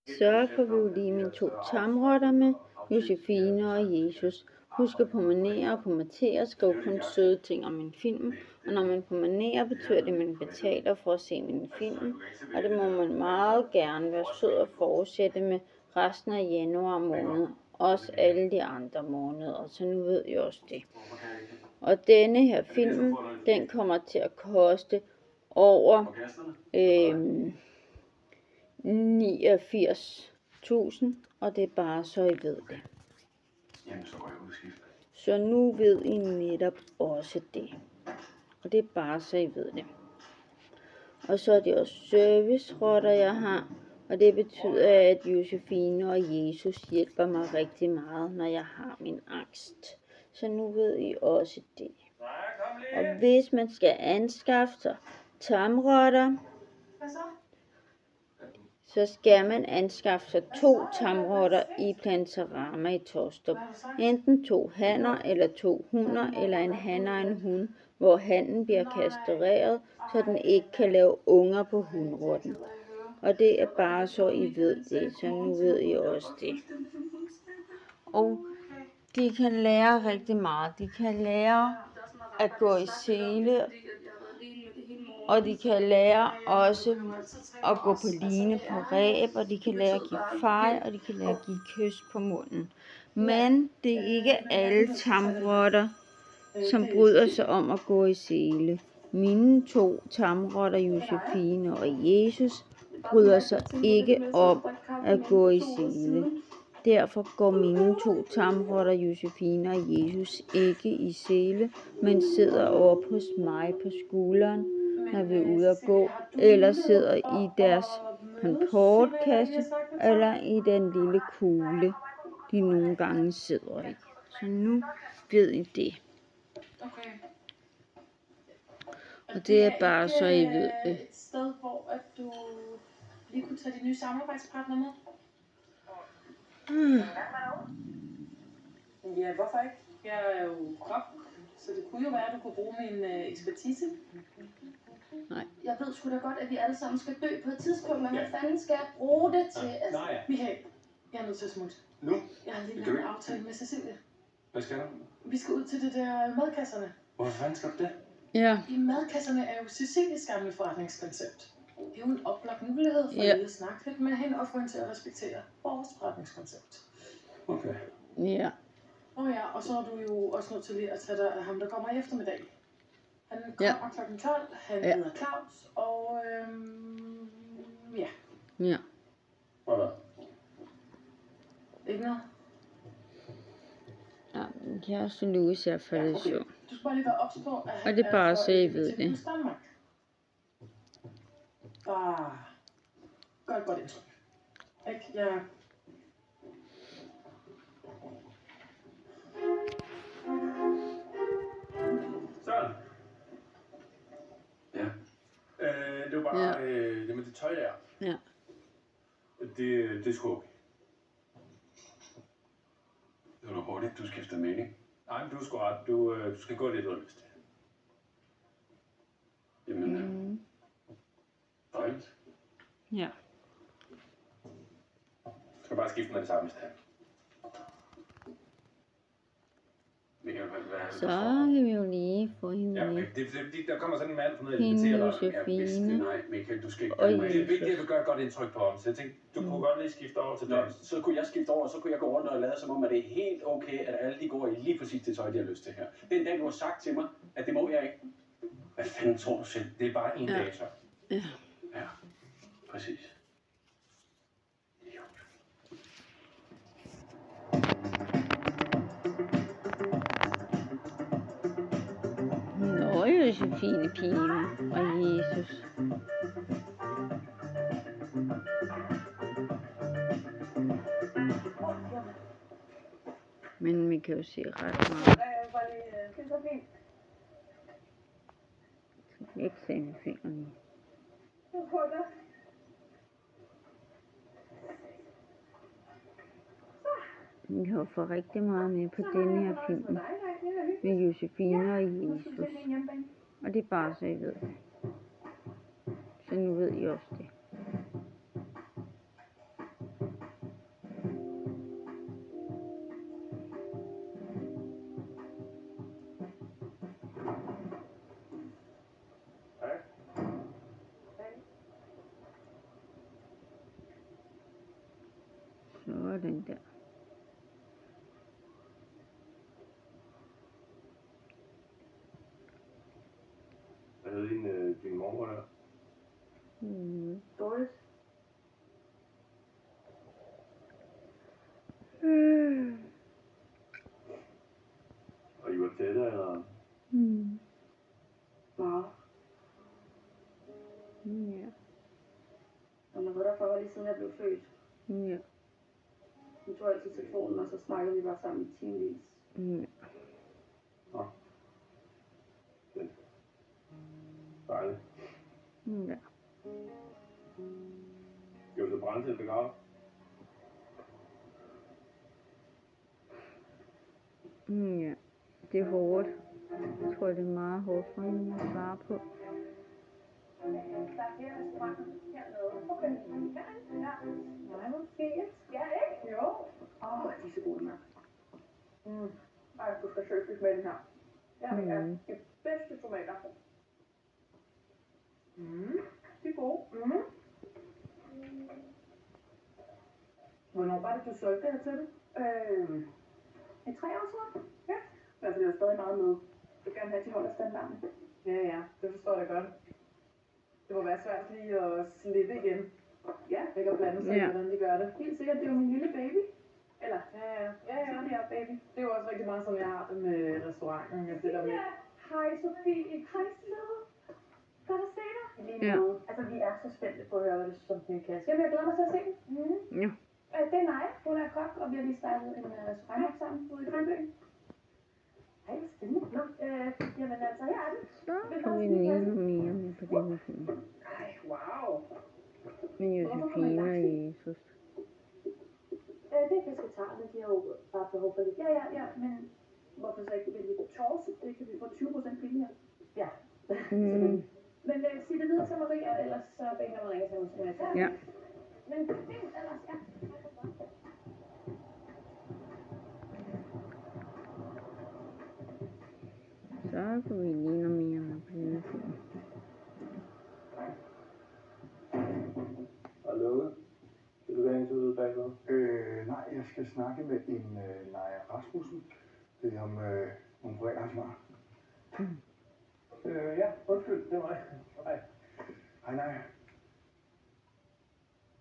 Så får vi jo lige mine 2 tamrotter med. Josefine og Jesus. Husk at promenere og promotere, skriv kun søde ting om min film. Og når man promenerer, betyder det, at man betaler for at se min film. Og det må man meget gerne være sød og fortsætte med resten af januar måned. Også alle de andre måneder, så nu ved I også det. Og denne her film, den kommer til at koste over 89.000, og det er bare så I ved det. Så nu ved I netop også det. Og det er bare så I ved det. Og så er det også servicerotter, jeg har. Og det betyder, at Josefine og Jesus hjælper mig rigtig meget, når jeg har min angst. Så nu ved I også det. Og hvis man skal anskaffe sig tamrotter, så skal man anskaffe sig 2 tamrotter i Planterama i Tostrup. Enten 2 hanner eller 2 hunder, eller en han og en hund, hvor hannen bliver kastreret, så den ikke kan lave unger på hunrotten. Og det er bare så I ved det, så nu ved I også det. Og de kan lære rigtig meget. De kan lære at gå i sele, og de kan lære også at gå på line på ræb, og de kan lære at give fej, og de kan lære at give kys på munden. Men det er ikke alle tamrotter, som bryder sig om at gå i sele. Mine 2 tamrotter, Josefine og Jesus, bryder sig ikke om at gå i sele. Derfor går mine 2 tamrotter, Josefine og Jesus, ikke i sele, men sidder over på mig på skulderen, når vi er ude at gå, eller sidder i deres transportkasse, eller i den lille kugle, de nogle gange sidder i. Så nu ved I det. Og det er bare så I ved det. Et sted, hvor at du lige kunne tage de nye samarbejdspartnere med? Ja, hvorfor ikke? Jeg er jo kok, så det kunne jo være, at du kunne bruge min ekspertise. Nej. Jeg ved sgu da godt, at vi alle sammen skal dø på et tidspunkt, men hvad fanden skal jeg bruge det til? Altså, Michael, jeg er nødt til at smutte. Nu? Jeg har lige lavet en aftale med Cecilie. Hvad skal du? Vi skal ud til det der madkasserne. Hvorfor fanden skal du det? Ja. De madkasserne er jo Cecilies gamle forretningskoncept. Det er jo en oplagt mulighed for lige at snakke lidt med hende og få hende til at respektere vores forretningskoncept. Okay. Ja. Ja, og så er du jo også nødt til lige at tage dig af ham, der kommer i eftermiddag. Han kommer klokken 12, han hedder Claus, og ja. Ja. Hvad? Ikke noget? Ja, min kæreste Louise er faldet i søvn. Du skal bare lige være ops på, at han Og det er bare så I ved det. Bare gør et godt indtryk. Ikke? Jeg... Sådan. Ja. Det var bare det med det tøj der. Ja. Det skulle okay. Det var noget hurtigt, du skiftede mening. Nej, men du skal ret. Du skal gå lidt ud af lyst. Jamen, dejligt. Ja. Du skal bare skifte med det samme sted. Så kan vi jo lige få hende Ja, med. det er fordi, der kommer sådan en mand fra noget Hende, inviterer Josefine. Nej, Michael, du skal ikke. Og Det er vigtigt, Jesus. at du gør et godt indtryk på ham. Så jeg tænkte, du kunne godt lige skifte over til dig. Så kunne jeg skifte over, og så kunne jeg gå rundt og lade som om, at det er helt okay, at alle de går i lige præcis det tøj, de har lyst til her. Den dag, du har sagt til mig, at det må jeg ikke. Hvad fanden tror du selv? Det er bare en dag, så. Ja. Ja, præcis. Nå, Josefine pigen og Jesus. Men vi kan jo se ret meget. Jeg kan ikke se med fingrene. Vi har fået rigtig meget med på denne her film med Josefine og Jesus. Og det er bare så I ved det. Så nu ved I også det. Sådan der. Hvad hed din mormor der? Doris. Og I var tætte, eller? Meget. Ja. Og man var der for lige siden jeg blev født. Ja. Hun tog altid telefonen, og så snakkede vi bare sammen i timevis. Ja. Nå. Fedt. Dejligt. Ja. Skal du så brænde til at begrave? Ja. Det er hårdt. Jeg tror, det er meget hårdt for hende at svare på. Der er flere restauranter hernede. Okay. Ja. Nej, hvor fint. Ja, ikke? Jo. De er så gode mad. Ej, du skal søge med den her. Ja, det er de bedste tomater. De er gode. Hvornår var det, du solgte det her til det? I 3 år siden. Ja. Altså, det er jo stadig meget med. Du vil gerne have, at de holder standarden. Ja, det forstår jeg godt. Det må være svært lige at slippe igen. Ja, ikke at blande sig i, hvordan de gør det. Helt sikkert, det er jo min lille baby. Eller? Ja, det er baby. Det er jo også rigtig meget sådan, jeg har det med restauranten. Det der med... Hej Sofie. Hej Sille. Godt at se dig. Lige måde. Altså, vi er så spændte på at høre, hvad du synes om den nye kasse. Jamen, jeg glæder mig til at se den. Ja. Det er Naja. Hun er kok, og vi har lige startet en restaurant sammen ude i København. Hej, hvor spændende. Nå, jamen altså, her er den. Så får vi en lille mere med på denne film. Ej, wow. Men Josefine og Jesus. Det er pesketarerne, de har jo bare behov for lidt. Ja, men hvorfor så ikke vælge torsk? Det kan vi få 20% billigere. Ja. Men sig det videre til Maria, ellers så beder jeg mig ringe til hende. Ja. Men fint, ellers, ja. Så får vi lige noget mere med på denne film. Hallo? Vil du gerne ud bagved? Nej, jeg skal snakke med en Naja Rasmussen. Det er om nogle private arrangementer. Ja, undskyld, det er mig. Hej. Hej Naja.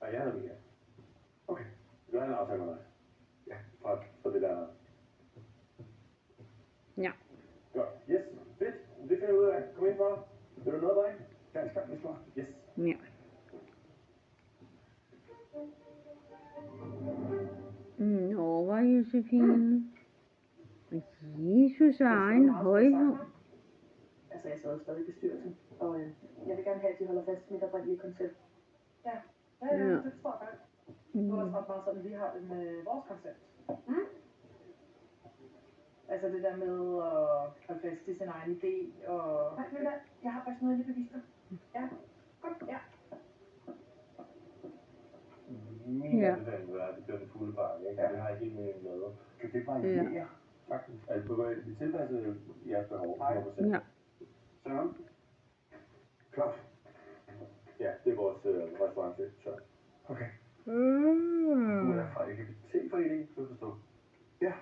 Hej, jeg hedder Michael. Okay. Vil du have en aftale med dig? Ja. For det der... Ja. Godt. Yes. Fedt. Det finder jeg ud af. Kom ind for. Vil du noget af dig? Dansk gang, hvis du har. Yes. Ja. Nå, var Josefine. Jesus er egen højhed. Altså, jeg sidder stadig i bestyrelsen, og jeg vil gerne have, at de holder fast i mit oprindelige koncept. Ja, det forstår jeg godt. Det var også ret meget sådan, vi har det med vores koncept. Altså det der med at holde fast i sin egen idé, og... Nej, ved du, jeg har faktisk noget, jeg lige vil vise dig. Ja, godt, ja. Min anbefaling vil være, at det bliver den fulde bakke, ikke? Det har jeg helt med med. Kan det variere? Ja. Faktisk. Altså, vi tilpasser jeres behov. Ja. Søren? Klart. Ja, det er vores restaurant, så. Okay. Du er fra LGBT-foreningen, kan du forstå? Ja.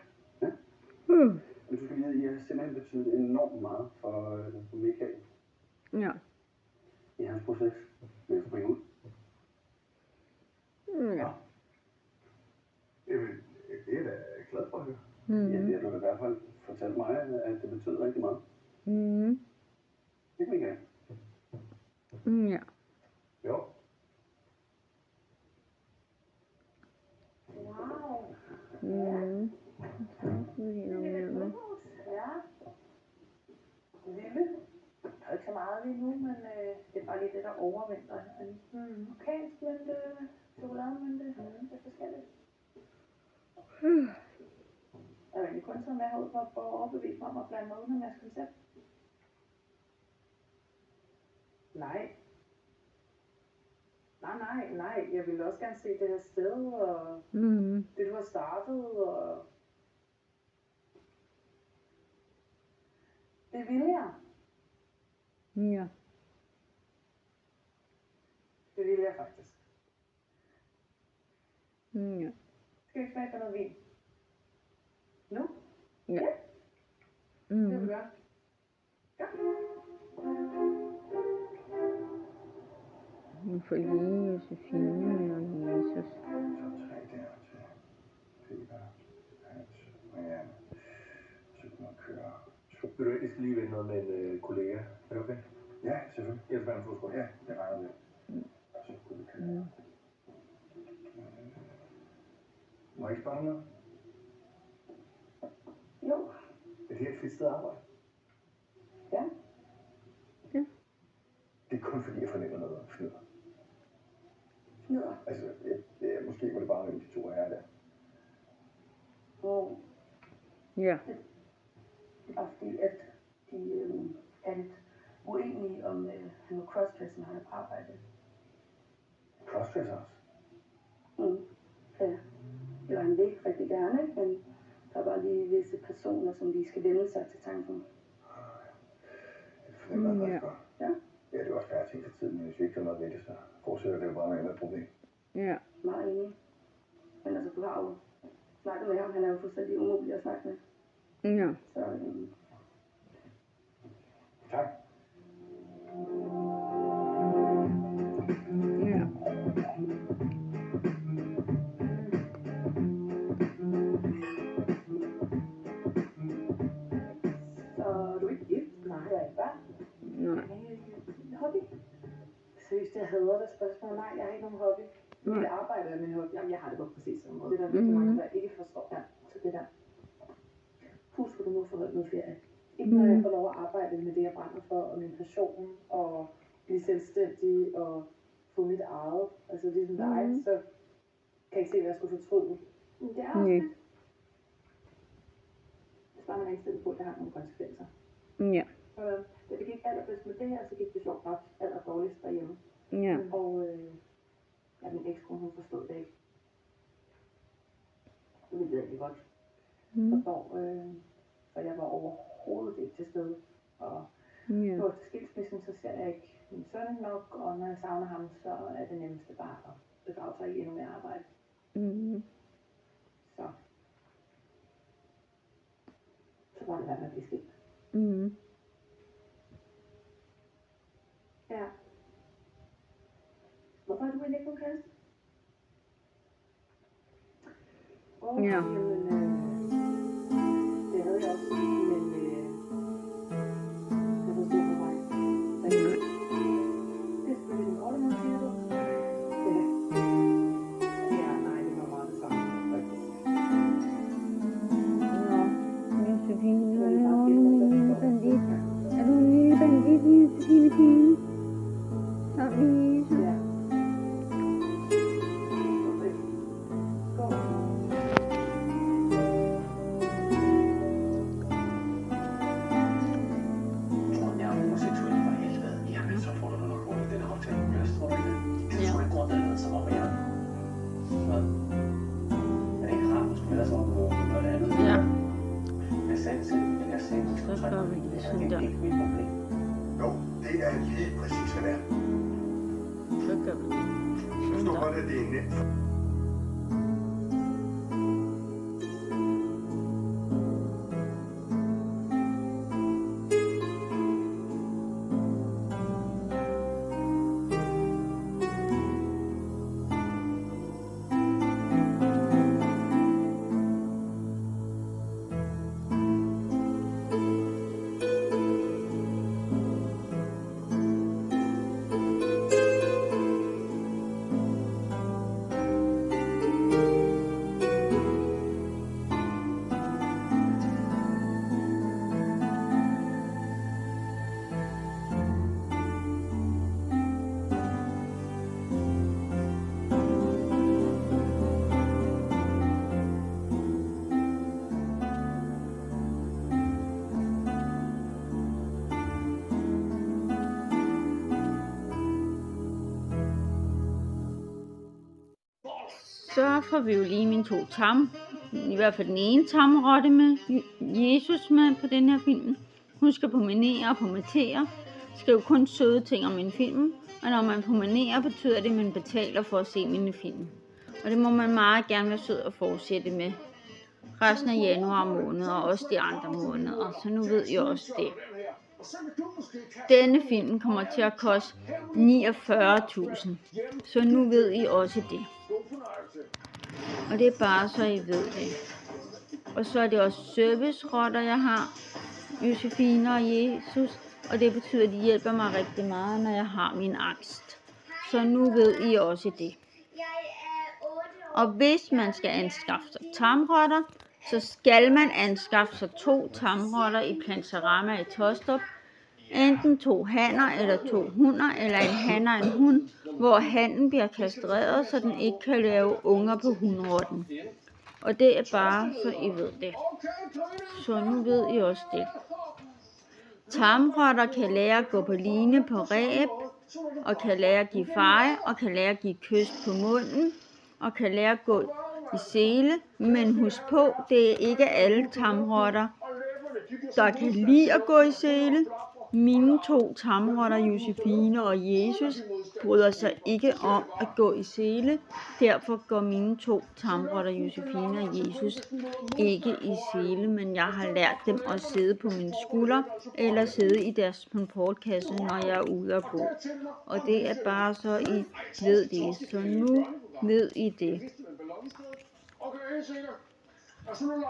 Men du skal vide, at I har simpelthen betydet enormt meget for Michael. Ja. I hans proces med at springe ud. Ja. Jamen, det er jeg da glad for at høre. Ja, det har du i hvert fald fortalt mig, at det betød rigtig meget. Ikke, Michael? Ja. Jo. Wow. Så får vi noget mere med. Ja. Lille. Der er ikke så meget lige nu, men det er bare lige det, der overvinder. Okay, men chokolademynte, det er forskelligt. Jeg har egentlig kun taget med herud for at overbevise mig om at blande mig uden om jeres koncept. Nej. Nej. Jeg vil også gerne se det her sted, og det du har startet, og... Det vil jeg. Ja. Det vil jeg faktisk. Ja. Skal vi ikke smage på noget vin? Nu? Ja. Det vil vi gøre. Ja. Nu får lige Josefine og Jesus. Så 3 der til Peter, Hans, Marianne. Så kan man køre. Vil du ikke skal lige vende noget med en kollega? Er det okay? Ja, selvfølgelig. Ellers være en fodskål. Ja, det regner med. Så kunne vi køre. Må jeg ikke spørge dig noget? Jo. Er det her et fedt sted at arbejde? Ja. Det er kun fordi, jeg fornemmer noget fnider. Fnider? Altså, måske var det bare mellem de to herrer der. Og Ja. det er bare fordi, at de er lidt uenige om han var crossdresser, når han er på arbejde. Crossdresser også? Ja. Det var han ikke rigtig gerne, men der var lige visse personer, som lige skal vende sig til tanken. Det fornemmer jeg faktisk godt. Ja. Ja, det er også færre ting til tiden, men hvis vi ikke gør noget ved det, så fortsætter det jo bare med et problem. Ja. Meget enig. Men altså, du har jo snakket med ham. Han er jo fuldstændig umulig at snakke med. Ja. Så tak. Ja. Så du er ikke gift? Nej, jeg er ikke børn. Nej. Hobby? Seriøst, jeg hader det spørgsmål. Nej, jeg har ikke nogen hobby. Mit arbejde er min hobby. Jamen, jeg har det på præcis samme måde. Det der virkelig mange, der ikke forstår. Ja, så det der. Husk, du nu får holdt noget ferie. Ikke når jeg får lov at arbejde med det, jeg brænder for, og min passion, og blive selvstændig, og få mit eget. Altså ligesom dig, så kan jeg ikke se, hvad jeg skulle fortryde. Men det er også det. Hvis bare man er indstillet på, at det har nogle konsekvenser. Ja. Da det gik allerbedst med det her, så gik det sjovt nok allerdårligst derhjemme. Ja. Og ja, min ekskone, hun forstod det ikke. Det ville jeg egentlig godt forstår. For jeg var overhovedet ikke til stede. Og nu efter skilsmissen, så ser jeg ikke min søn nok, og når jeg savner ham, så er det nemmeste bare at begrave sig i endnu mere arbejde. Så var det, hvad man blev skilt. Ja. Hvorfor har du egentlig ikke nogen kæreste? Ja. Jamen, det havde jeg også, men jeg forstod på mig. Det er selvfølgelig den korte måde, siger du. Ja, nej, det var meget det samme. Josefine, hvad laver du lille bandit? Er du en lille bandit, Josefine Pine? Sammen med Jesus? Ja. Så gør vi det sådan der. Jo, det er lige præcis, hvad det er. Så gør vi det. Jeg forstår godt, at det er nemt. Så får vi jo lige mine 2 i hvert fald den ene tamrotte med Jesus med på den her film. Husk at promenere og promotere. Skriv kun søde ting om min film. Og når man promenerer, betyder det, at man betaler for at se mine film. Og det må man meget gerne være sød at fortsætte med resten af januar måned og også de andre måneder. Så nu ved I også det. Denne film kommer til at koste 49.000. Så nu ved I også det. Og det er bare så I ved det. Og så er det også servicerotter, jeg har. Josefine og Jesus. Og det betyder, at de hjælper mig rigtig meget, når jeg har min angst. Så nu ved I også det. Og hvis man skal anskaffe sig tamrotter, så skal man anskaffe sig 2 tamrotter i Planterama i Taastrup. Enten 2 hanner eller 2 hunder, eller en han og en hund, hvor hannen bliver kastreret, så den ikke kan lave unger på hunrotten. Og det er bare, så I ved det. Så nu ved I også det. Tamrotter kan lære at gå på line på reb, og kan lære at give feje, og kan lære at give kys på munden, og kan lære at gå i sele. Men husk på, det er ikke alle tamrotter, der kan lide at gå i sele. Mine 2 tamrotter, Josefine og Jesus, bryder sig ikke om at gå i sele. Derfor går mine 2 tamrotter, Josefine og Jesus, ikke i sele. Men jeg har lært dem at sidde på mine skulder, eller sidde i deres transportkasse, når jeg er ude at gå. Og det er bare så I ved det. Så nu ved I det.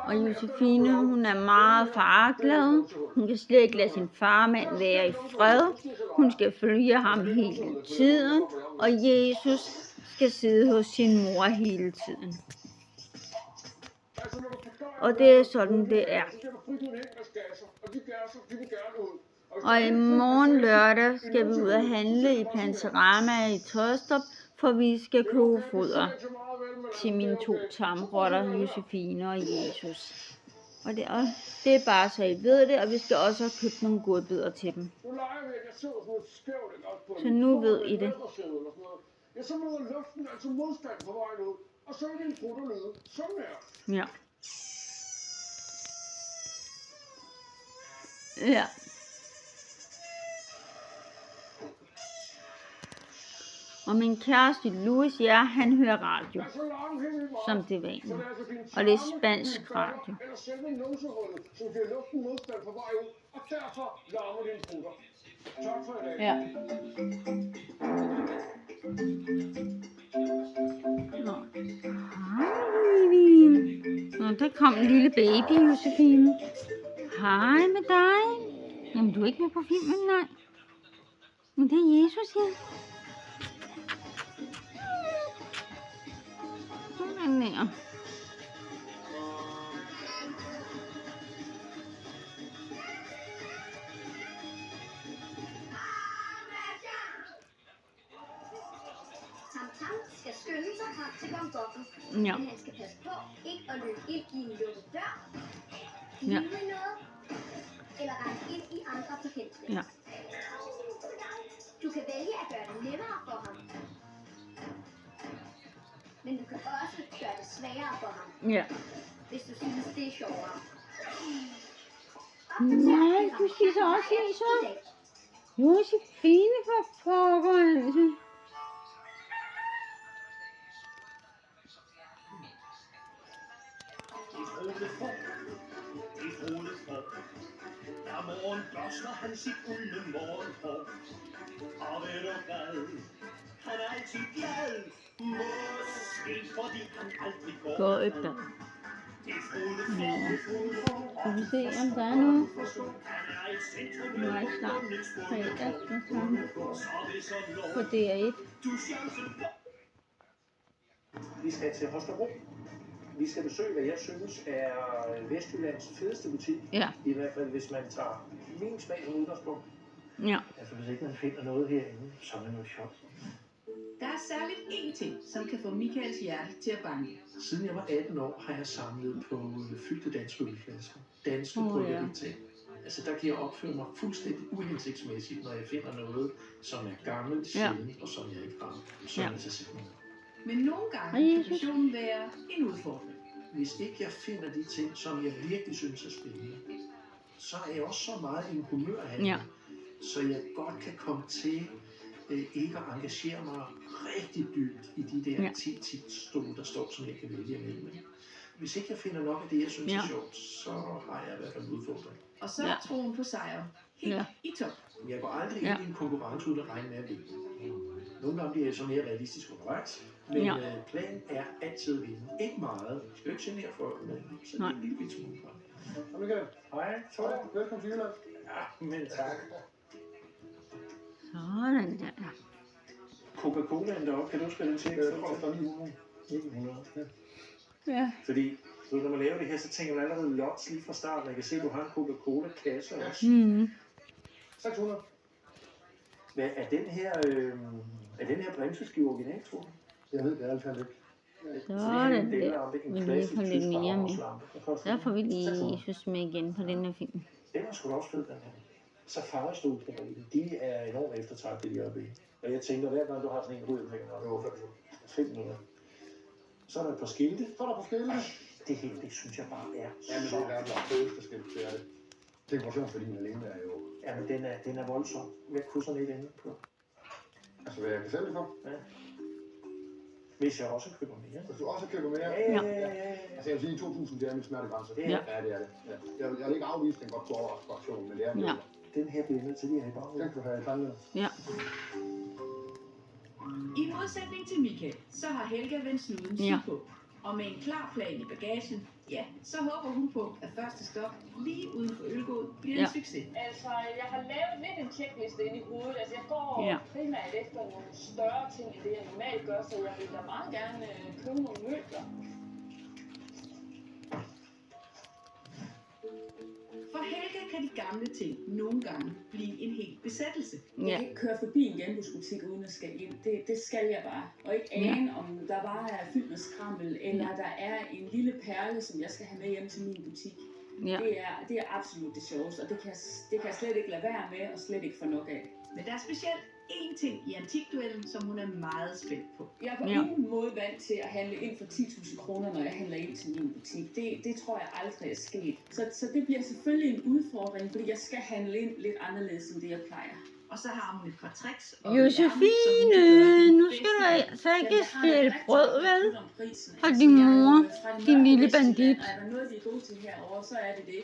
Og Josefine, hun er meget farglad. Hun kan slet ikke lade sin farmand være i fred. Hun skal følge ham hele tiden. Og Jesus skal sidde hos sin mor hele tiden. Og det er sådan, det er. Og i morgen lørdag skal vi ud og handle i Planterama i Taastrup, for vi skal købe foder til mine 2 tamrotter, Josefine og Jesus. Og det er bare så I ved det, og vi skal også have købt nogle godbidder til dem. Så nu ved I det. Ja. Ja. Og min kæreste Louis, ja, han hører radio, som det vanlige. Og det er spansk radio. Ja. Nå. Hej, Vivian. Nå, der kom en lille baby, Josefine. Hej med dig. Jamen, du er ikke med på filmen, nej. Men det er Jesus, ja. Sådan der. Tam skal skynde sig frem til gongongen. Ja. Men han skal passe på ikke at løbe ind i en lukket dør, Ja. hive noget, eller rende ind i andre forhindringer. Ja. Du kan vælge at gøre det nemmere for ham. Men du kan også gøre det sværere for ham, Ja. hvis du synes, det er sjovere. Nej, du spiser også Jesus. Josefine for pokker, altså. Hver morgen børster han sit uldne morgenhår. Og ved du hvad? Han er altid glad. Måske fordi han aldrig går. Gå i bad. Skal vi se, om der er noget? Nu er det snart fredagsmiddag på DR1. Vi skal til Holstebro. Vi skal besøge, hvad jeg synes er Vestjyllands fedeste butik. Ja. I hvert fald, hvis man tager min smag som udgangspunkt. Ja. Altså, hvis ikke man finder noget herinde, så er det noget sjovt. Der er særligt én ting, som kan få Michaels hjerte til at banke. Siden jeg var 18 år, har jeg samlet på fyldte danske ølflasker. Danske bryggeriting. Altså, der kan jeg opføre mig fuldstændig uhensigtsmæssigt, når jeg finder noget, som er gammelt, sjældent, og som jeg ikke har. Så er det til simpelthen. Men nogle gange kan passionen være en udfordring. Hvis ikke jeg finder de ting, som jeg virkelig synes er spændende, så er jeg også så meget i en humørhandel, så jeg godt kan komme til ikke at engagere mig rigtig dybt i de der 10 stole, der står, som jeg kan vælge imellem. Hvis ikke jeg finder nok af det, jeg synes er sjovt, så har jeg i hvert fald en udfordring. Og så er troen på sejr helt i top. Jeg går aldrig ind i en konkurrence uden at regne med at vinde. Nogle gange bliver jeg så mere realistisk undervejs, men planen er altid at vinde. Ikke meget. Jeg skal ikke genere folk, men så er det en lille bit smule fra. Hej Michael. Hej. Velkommen til Jylland. Ja, men tak. Sådan der. Coca-Colaen deroppe, kan du huske, hvad den tekst? Det koster 900. Ja. Fordi når man laver det her, så tænker man allerede lots lige fra starten. Jeg kan se, at du har en Coca-Cola-kasse også. 600. Hvad er den her bremseskive original, tror du? Jeg ved det altid ikke. Sådan der. Vi lige få lidt mere med. Der får vi lige Jesus med igen på den her film. Den er sgu da også fed, den her. Safari-stolsbatterien, de er enormt eftertragtet i øjeblikket. Og jeg tænker, hver gang du har sådan en rød, tænker jeg, 500. Så er der et par skilte. Det hele, det synes jeg bare er Ja, men det er verdens fedeste skilt, det er det. Dekorationsværdien alene er jo... Ja, men den er voldsom. Hvad kunne sådan et andet på? Altså, hvad jeg kan sælge for? Ja. Hvis jeg også køber mere. Hvis du også køber mere? Ja. Altså, jeg vil sige, 2.000, det er min smertegrænse. Ja. Ja, det er det. Ja. Jeg vil ikke afvise, den godt går over aktion, men det er det. Ja. Den her bliver nødt til lige at have i baghovedet. Den kan du have i tanken. Ja. I modsætning til Michael, så har Helga vendt snuden sydpå. Og med en klar plan i bagagen, så håber hun på, at første stop lige uden for Ølgod bliver en succes. Altså, jeg har lavet lidt en checkliste inde i hovedet. Altså, jeg går primært efter nogle større ting, end det jeg normalt gør, så jeg vil da meget gerne købe nogle møbler. For Helga kan de gamle ting nogle gange blive en hel besættelse. Jeg kan ikke køre forbi en genbrugsbutik uden at skal ind. Det skal jeg bare. Og ikke ane, om der bare er fyldt med skrammel, eller der er en lille perle, som jeg skal have med hjem til min butik. Ja. Det er absolut det sjoveste, og det kan jeg slet ikke lade være med, og slet ikke få nok af. Men der er specielt én ting i antikduellen, som hun er meget spændt på. Jeg er på ingen måde vant til at handle ind for 10.000 kroner, når jeg handler ind til min butik. Det tror jeg aldrig er sket. Så det bliver selvfølgelig en udfordring, fordi jeg skal handle ind lidt anderledes, end det jeg plejer. Og så har hun et par tricks. Josefine, nu skal du altså ikke stjæle brød, vel? Fra din mor, din lille bandit. Er der noget, de er gode til herovre, så er det det.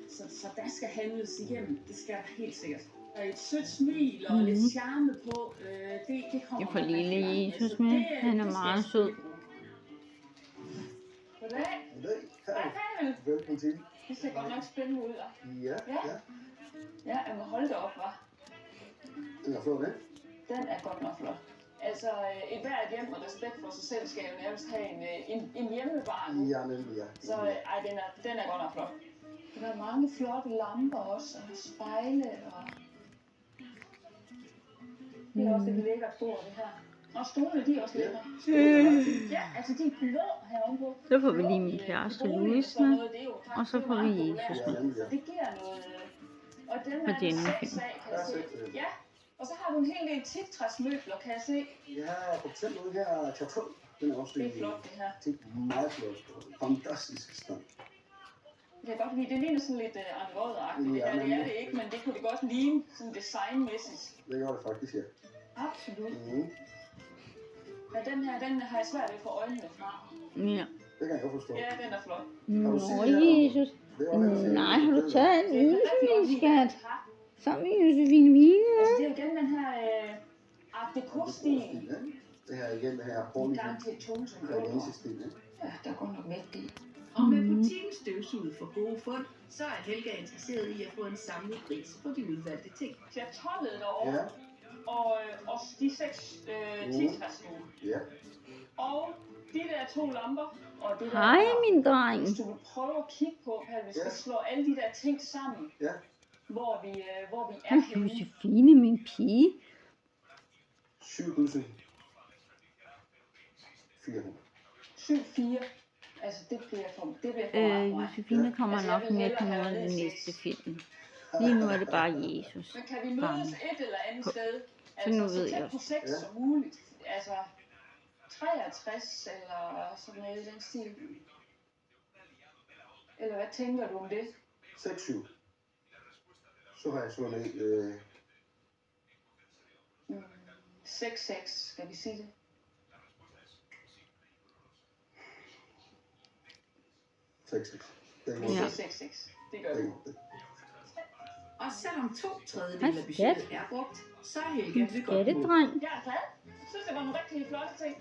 Så der skal handles igennem. Det skal der helt sikkert. Og et sødt smil og lidt charme på, det kommer. Jeg får lille Jesus med. Han er meget sød. Goddag. Hej. Velkommen til. Det ser godt nok spændende ud, hva'? Ja. Ja, jeg må holde det op, hva'? Den er flot, ikke? Den er godt nok flot. Altså, et hvert hjem med respekt for sig selv skal jo nærmest have en hjemmebar nu. Ja, nemlig, ja. Så den er godt nok flot. Der er mange flotte lamper også, og spejle, og... Det er også et lækkert bord, det her. Og stolene, de er også lækre. Ja, altså de er blå her ovenpå. Så får vi lige min kæreste Louise med, og så får vi Jesus med. Det giver noget... Og den Og er Jenny en med. 6 af, kan jeg se. Ja, og så har du en hel del teaktræsmøbler, kan jeg se. Ja, for eksempel noget her, Chateau. Den er også Det er flot, det her. Det er meget flot. Fantastisk stand. Det kan godt lide, det ligner sådan lidt Anrod-agtigt. Ja, Det er det ikke, men det kunne det godt ligne sådan designmæssigt. Det gør det faktisk, ja. Absolut. Ja, den her, den har jeg svært ved at få øjnene fra. Ja. Det kan jeg godt forstå. Ja, den er flot. Nå, Jesus. Nej, har du taget en ydelse, min skat? Sammen med Josefine Wiene. Altså, det er jo igen den her Art Deco-stil. Det her igen, det her Horny. Garanteret tunge som Realistisk-stil, ikke? Ja, der er godt nok mægt i. Og med butikken støvsuget for gode fund, så er Helga interesseret i at få en samlet pris på de udvalgte ting. Jeg tollede derovre. Ja. Og de 6 teaktræsstole. Ja. Og de der 2 lamper. Og det der, Hej, min dreng. hvis du vil prøve at kigge på, at vi skal slå alle de der ting sammen. Ja. Hvor vi er henne. Josefine, min pige. 7.400. 7-4. Altså, det bliver for meget. Josefine kommer nok med på noget af den næste film. Lige nu er det bare Jesus. Men kan vi mødes et eller andet sted? Så nu Altså, ved så jeg tæt på også. 6 som muligt. Altså, 63 eller sådan noget i den stil. Eller hvad tænker du om det? 6-7. Så har jeg slået ned 6-6. Skal vi sige det? 6-6. Det er Vi siger 6-6. Det gør vi. Og selvom 2/3 af budgettet er brugt, så er Helga ved godt mod. Skattedreng. Jeg er glad. Jeg synes, det var nogle rigtig flotte ting.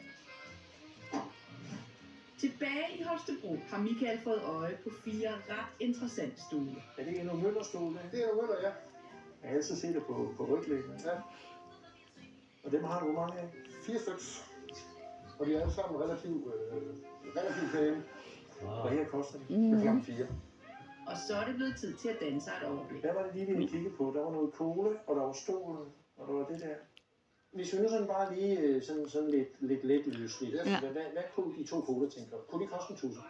Tilbage i Holstebro har Michael fået øje på 4 ret interessante stole. Er det Endnu Møller-stole? Det er jo Møller, ja. Jeg har altid set det på ryglæggene. Ja. Og dem har du hvor mange af? 4 styks. Og de er alle sammen relativt pæne. Og her koster de? Det er klokken 4. Og så er det blevet tid til at danne sig et overblik. Hvad var det lige, vi kiggede på? Der var noget cola, og der var stolen, og der var det der. Hvis vi nu sådan bare lige sådan lidt løsligt. Ja. Hvad kunne de 2 cola tænker? Kunne de koste en 1000?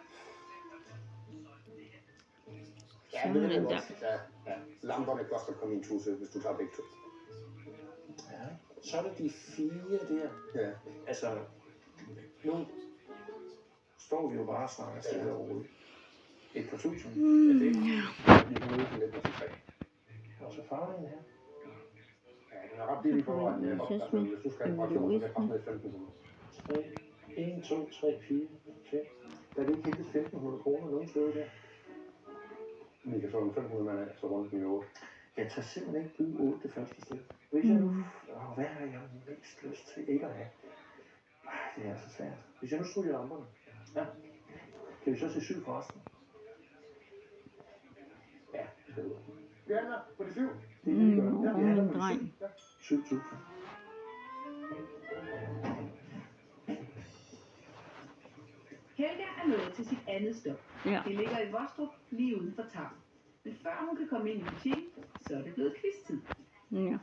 Ja, det er det godt. Ja. Lamperne koster kun en 1000, hvis du tager begge 2. Ja. Så er der de 4 der. Ja. Altså, nu står vi jo bare og snakker stille og roligt. Et par tusind. Er det ikke? Vi kan møde til lidt til 3. Og så farven her. Ja, den er ret billig for vejen. Hvis du skal have en fraktion, så kan jeg koste 1500. 1, 2, 3, 4, 5. Der er det ikke helt 1500 kroner nogen steder der. Vi kan få en 500 mand af, så rundt i 8. Jeg tager simpelthen ikke byde 8 det første sted. Hvis jeg nu... Hvad har jeg mest lyst til ikke at have? Det er så svært. Hvis jeg nu studerer lamperne. Ja. Kan vi så se 7 for resten? Ja, det er det. Vi handler på de 7. Det er det, vi gør. Ja, vi handler på de 7. 7.000. Helga er nået til sit andet stop. Ja. Det ligger i Vostrup, lige uden for Tarm. Men før hun kan komme ind i butikken, så er det blevet quiz-tid. Ja. Hej.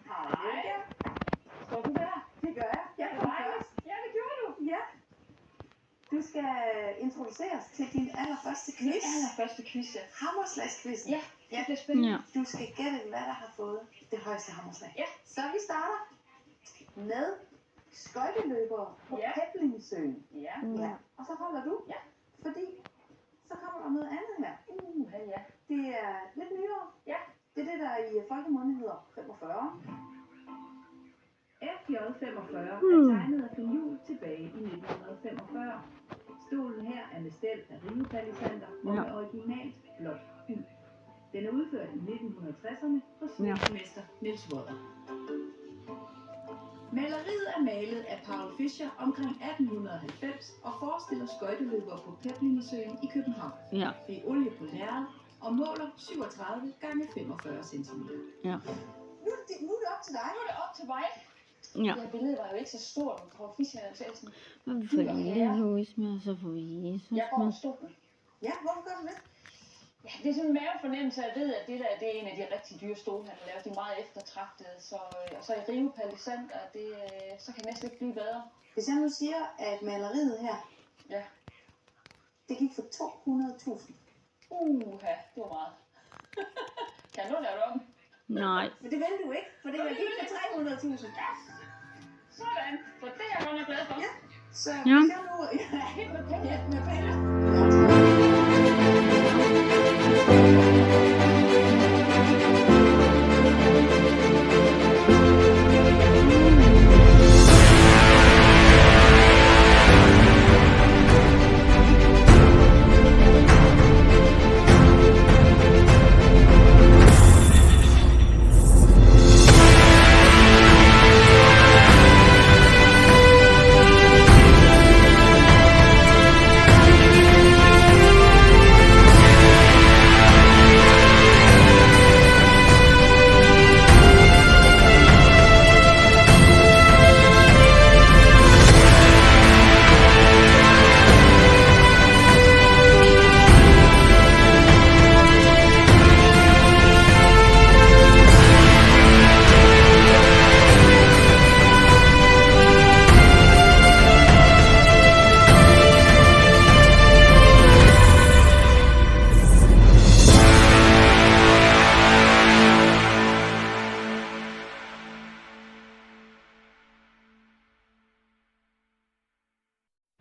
Står du der? Det gør jeg. Jeg kom først. Ja, det gjorde du. Ja. Du skal introduceres til din allerførste quiz. Min allerførste quiz, ja. Hammerslagsquizzen. Ja, det bliver spændende. Ja. Du skal gætte, hvad der har fået det højeste hammerslag. Ja. Så vi starter med skøjteløbere på Peblingesøen. Ja. Ja. Og så holder du. Ja. Fordi så kommer der noget andet her. Ja. Det er lidt nyere. Ja. Det er det, der i folkemunde hedder 45. FJ45 er tegnet af Knud Juel tilbage i 1945. Stolen her er med stel af rivepalisanter og med originalt blåt uld. Den er udført i 1960'erne hos mester Niels Vodder. Maleriet er malet af Paul Fischer omkring 1890 og forestiller skøjteløbere på Peblingesøen i København. Ja. Det er olie på lærred og måler 37 gange 45 cm. Ja. Nu er det op til dig. Nu er det op til mig. Ja. Det her billede var jo ikke så stort, men Paul Fischer er selv sådan. Og vi får lille Louis med, og så får vi Jesus Jeg går med. på stolen. Ja, hvorfor gør du det? Ja, det er sådan en mavefornemmelse, at jeg ved, at det der det er en af de rigtig dyre stole, han har lavet. De er meget eftertragtede, og så i rivepalisanter, så kan det næsten ikke blive bedre. Hvis jeg nu siger, at maleriet her, Ja. det gik for 200.000. Det var meget. Kan du lave det om? Nej. Men det vil du ikke, for det gik for 300.000. Sådan, for det er jeg godt nok glad for. Ja. Så Ja. hvis jeg nu... Helt med penge. Ja, med penge.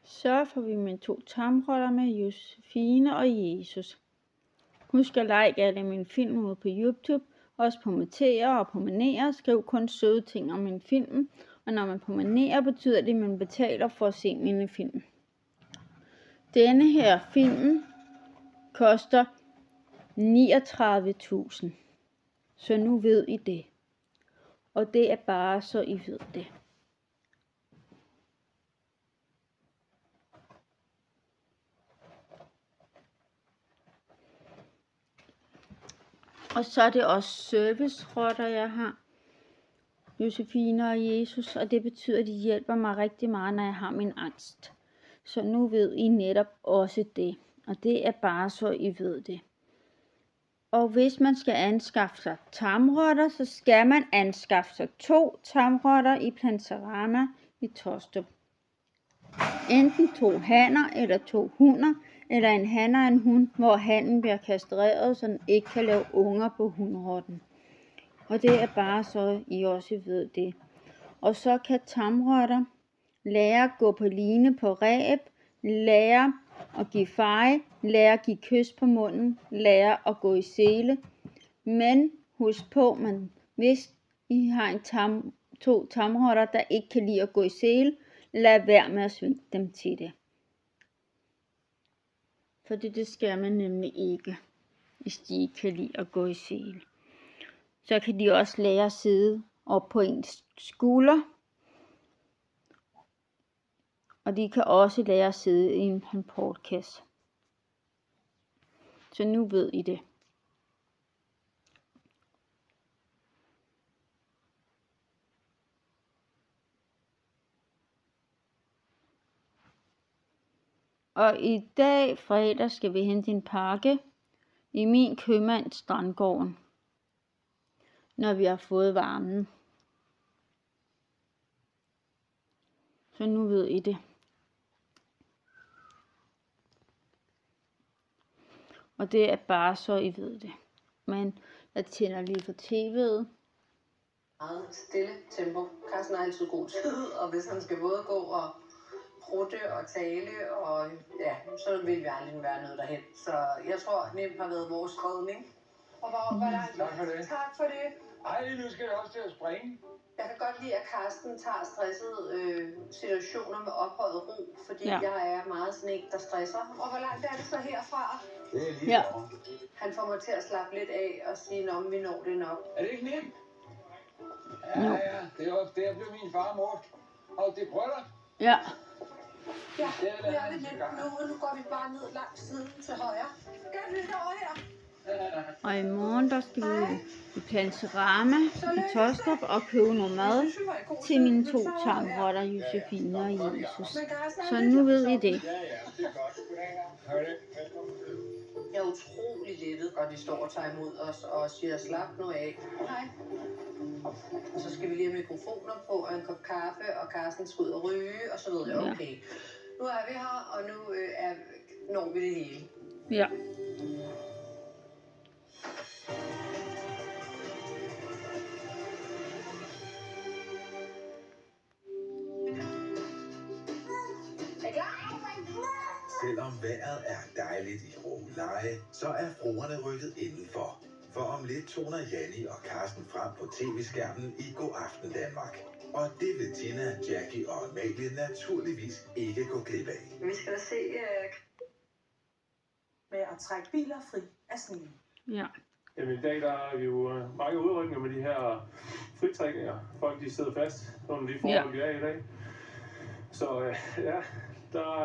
Så får vi med 2 tarmroller med Josefine og Jesus. Husk at like alle mine film ude på YouTube, også på Matea og på Manér. Skriv kun søde ting om min film, og når man promenerer, betyder det, at man betaler for at se mine film. Denne her film koster 39.000. Så nu ved I det. Og det er bare så I ved det. Og så er det også servicerotter, jeg har. Josefine og Jesus, og det betyder, at de hjælper mig rigtig meget, når jeg har min angst. Så nu ved I netop også det. Og det er bare så I ved det. Og hvis man skal anskaffe sig tamrotter, så skal man anskaffe sig 2 tamrotter i Planterama i Tostrup. Enten 2 hanner eller 2 hunder, eller en han og en hund, hvor hannen bliver kastreret, så den ikke kan lave unger på hunrotten. Og det er bare så I også ved det. Og så kan tamrotter lære at gå på line på reb, lære at give feje, lære at give kys på munden, lære at gå i sele. Men husk på, man, hvis I har 2 tamrotter, der ikke kan lide at gå i sele, lad være med at svinge dem til det. Fordi det skal man nemlig ikke, hvis de ikke kan lide at gå i sele. Så kan de også lære at sidde op på ens skulder. Og de kan også lære at sidde i en transportkasse. Så nu ved I det. Og i dag, fredag, skal vi hente en pakke i min købmand Strandgården, når vi har fået varmen. Så nu ved I det. Og det er bare så I ved det. Men jeg tænder lige for tv'et. Meget stille tempo. Carsten er altid god tid, og hvis han skal både gå og prutte og tale, og ja, så vil vi aldrig være noget derhen. Så jeg tror, nemt har været vores redning. Og hvor langt? Tak for det. Tak for det. Ej, nu skal jeg også til at springe. Jeg kan godt lide, at Carsten tager stressede situationer med ophøjet ro, fordi jeg er meget sådan en, der stresser. Og hvor langt er det så herfra? Det er lige Han får mig til at slappe lidt af og sige, om vi når det nok. Er det ikke nemt? Ja, det er også det, jeg blev min far og mor. Og det brøller. Ja. Ja, nu er det nemt nu, og nu går vi bare ned langs siden til højre. Gør det over her. Og i morgen, der skal vi i Planterama i Tostrup og købe noget mad til mine 2 tamrotter, Josefine og Jesus. Så nu ved I det. Jeg er utrolig lettet, og de står og tager imod os og siger, slap nu af. Hej. Og så skal vi lige have mikrofoner på og en kop kaffe, og Carsten skal ud og ryge, og så ved jeg, okay, nu er vi her, og nu når vi det hele. Ja. Selvom vejret er dejligt i Råleje, så er fruerne rykket indenfor. For om lidt toner Janni og Carsten frem på tv-skærmen i God Aften Danmark. Og det vil Tina, Jackie og Amalie naturligvis ikke gå glip af. Vi skal da se med at trække biler fri af sneen. Ja. Jamen i dag der er vi jo mange udrykninger med de her fritrækninger. Folk de sidder fast under de forhold, vi er i dag. Så ja, der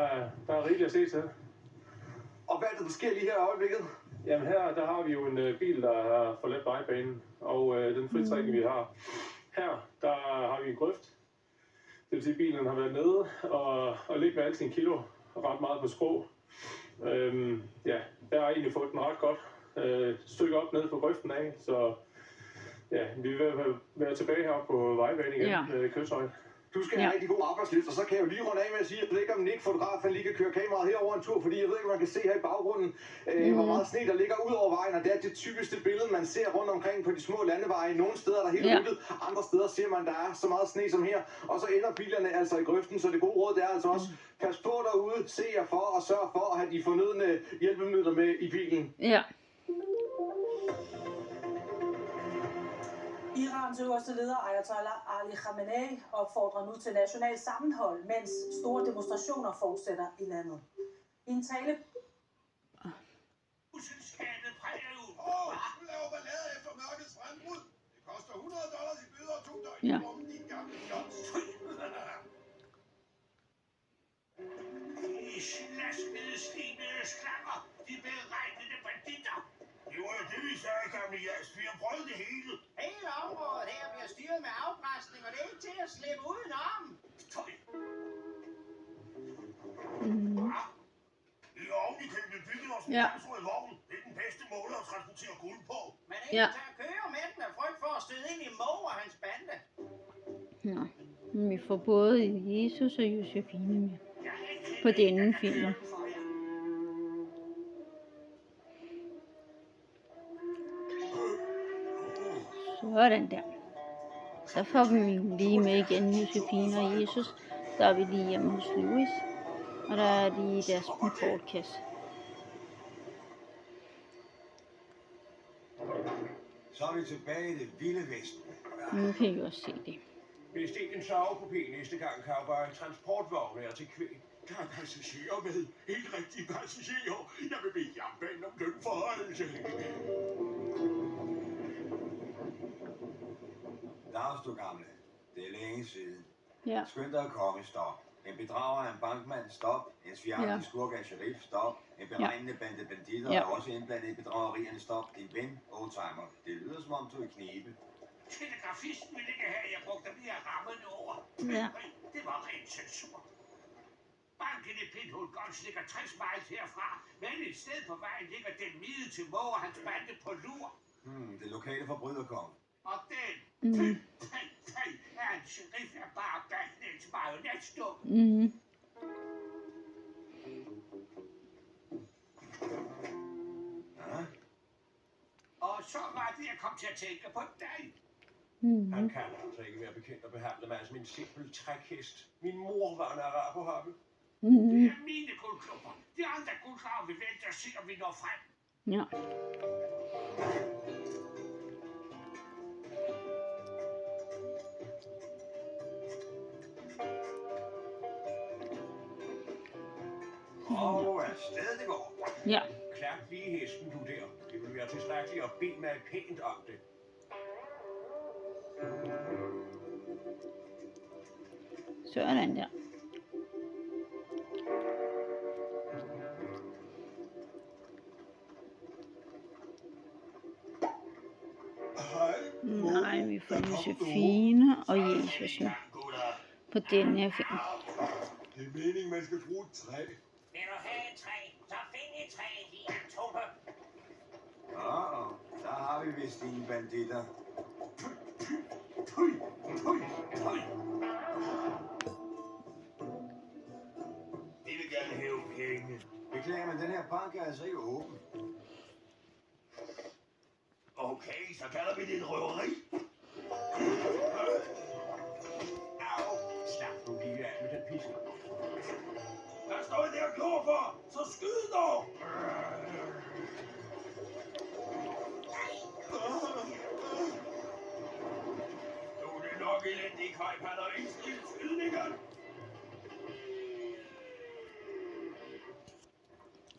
er rigeligt at se til. Og hvad er det, der sker lige her i øjeblikket? Jamen her, der har vi jo en bil, der har forladt vejbanen, og den fritrækning, vi har her, der har vi en grøft. Det vil sige, at bilen har været nede og ligge med alt sin kilo ret meget på skrå. Ja, der har egentlig fået den ret godt stykke op nede på grøften af, så ja, vi vil være tilbage her på vejbanen igen med Køshøj. Du skal have en rigtig god arbejdslyst, og så kan jeg jo lige runde af med at sige, at jeg ved ikke, om Nick fotograf lige kan køre kameraet herover en tur, fordi jeg ved ikke, om man kan se her i baggrunden, hvor meget sne der ligger ud over vejen, og det er det typiske billede, man ser rundt omkring på de små landeveje. Nogle steder er der helt ryddet, andre steder ser man, der er så meget sne som her, og så ender bilerne altså i grøften, så det gode råd det er altså også, pas på derude, se jer for og sørg for at have de fornødne hjælpemidler med i bilen. Ja. Irans øverste leder Ayatollah Ali Khamenei opfordrer nu til national sammenhold, mens store demonstrationer fortsætter i landet. I en tale... Du laver ballade efter mørkets frembrud. Det koster $100 i bøder og 2 døgn i rummen, din gamle fjons. De slaskede, slimede slanger. De beregnede banditter. Det var jo det, vi sagde, gamle Jas. Vi har prøvet det hele. Hele området her bliver styret med afpresning, og det er ikke til at slippe udenom. Tøj. Vi har ovenikøbet bygget os en dansrød vogn. Det er den bedste måde at transportere guld på. Men ikke til at køre med den af frygt for at støde ind i Moe og hans bande. Nå, vi får både Jesus og Josefine med på denne film. Sådan der. Så får vi lige med igen Josefine og Jesus. Der er vi lige hjemme hos Louis. Og der er de i deres portkasse. Så er vi tilbage i det vilde vesten. Nu kan I også se det. Bestil en sovekupé næste gang, Cowboy. Transportvogne er til kvæg. Der er passagerer med. Helt rigtige passagerer. Jeg vil bede jernbanen om lønforholdelse. Dags, du gamle. Det er længe siden. Ja. Skynd dig at komme, stop. En bedrager af en bankmand, stop. En sviagtig skurk af sheriff, stop. En beregnende bande banditter er også indblandet i bedragerierne, stop. Din ven, oldtimer. Det lyder som om du er i knibe. Telegrafisten ville ikke have, at jeg brugte mere rammende ord. Ja. Det var rent censur. Banken i Pindhul Golf ligger 60 miles herfra, men et sted på vejen ligger den mide til Moe og hans bande på lur. Det lokale forbryderkonge. Og den, er en sheriff af bare Batmans marionetstukke. Og så var det, jeg kom til at tænke på dig. Han kan altså ikke være bekendt at behandle mig som en simpel trækhest. Min mor var en araberhappe. Det er mine guldklubber. De andre guldklubber vil vente og se, om vi når frem. Ja. Og afsted det går. Ja. Klap lige hesten, du der. Det vil være tilstrækkeligt at bede mig pænt om det. Sådan der. Nej, vi får Josefine og Jesus med på den her film. Det er meningen, man skal bruge et træ. Vil du have et træ, så find et træ i en tuppe. Der har vi vist dine banditter. De vil gerne hæve penge. Beklager, men den her bank er altså ikke åben. Okay, så kalder vi det et røveri. Au, slap nu lige af med den piske. Hvad står I der og glor for? Så skyd dog! Nu er det nok elendige kvejpander indstil skydningen.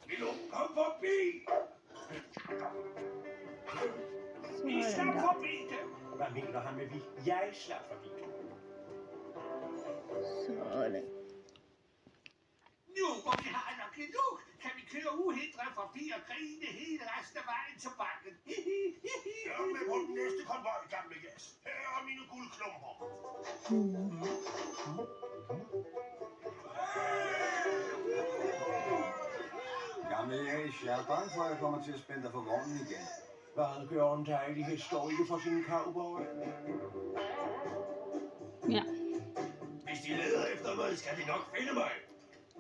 Milo, kom forbi! Vi slap forbi dem. Hvad mener han med vi? Jeg slap forbi dem. Sådan. Nu hvor vi har nok et luk, kan vi køre uhindret forbi og grine hele resten af vejen til banken. Jeg er med på den næste konvoj, gamle Jas. Her er mine guldklumper. Gamle Jas, jeg er bange for, at jeg kommer til at spænde dig for vognen igen. Hvad gør en dejlig historie for sin cowboy? Ja. Hvis de leder efter mig, skal de nok finde mig.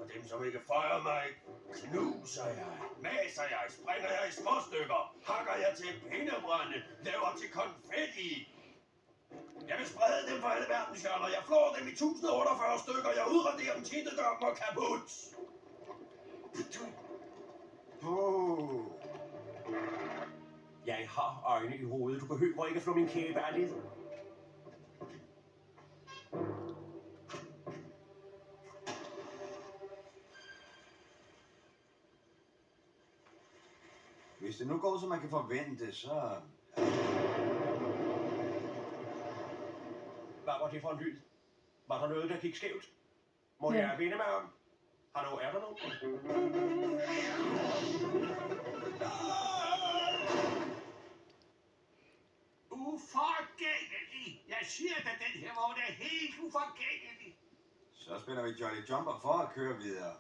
Og dem, som ikke fejrer mig, knuser jeg, maser jeg, springer jeg i små stykker, hakker jeg til pindebrænde, laver til konfetti. Jeg vil sprede dem for alle verdenshjørner. Jeg flår dem i 1048 stykker. Jeg udraderer dem, titegør dem og kaput. Jeg har øjne i hovedet. Du behøver ikke at slå min kæbe af lidt. Hvis det nu går, som man kan forvente, så... Hvad var det for en lyd? Var der noget, der gik skævt? Må jeg vende mig om? Hallo, er der nogen? Uforgængelig! Jeg siger at den her vogn er helt uforgængelig. Så spænder vi Jolly Jumper for at køre videre.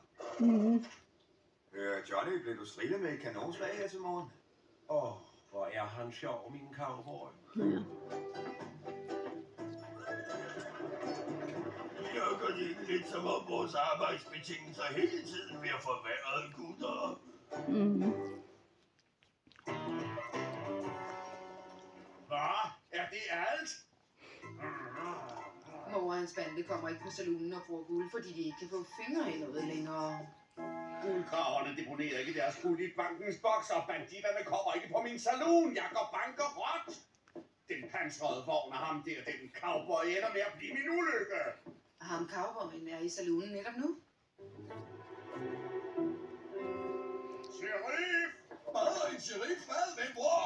Johnny, blev du strillet med et kanonslag her til morgen? Hvor er han sjov, min cowboy. Virker det ikke lidt som om vores arbejdsbetingelser hele tiden bliver forværret, gutter? Hvad? Er det alt? Mor og hans bande kommer ikke på saloonen og bruger guld, fordi de ikke kan få fingre i noget længere. Guldkraverne deponerer ikke deres guld i bankens boks, og banditterne kommer ikke på min saloon. Jeg går bankerot. Den pansrede vogn af ham der, den cowboy ender med at blive min ulykke. Ham cowboyen er i saloonen netop nu. Sheriff! Hvad? En sheriff? Hvad? Hvem hvor?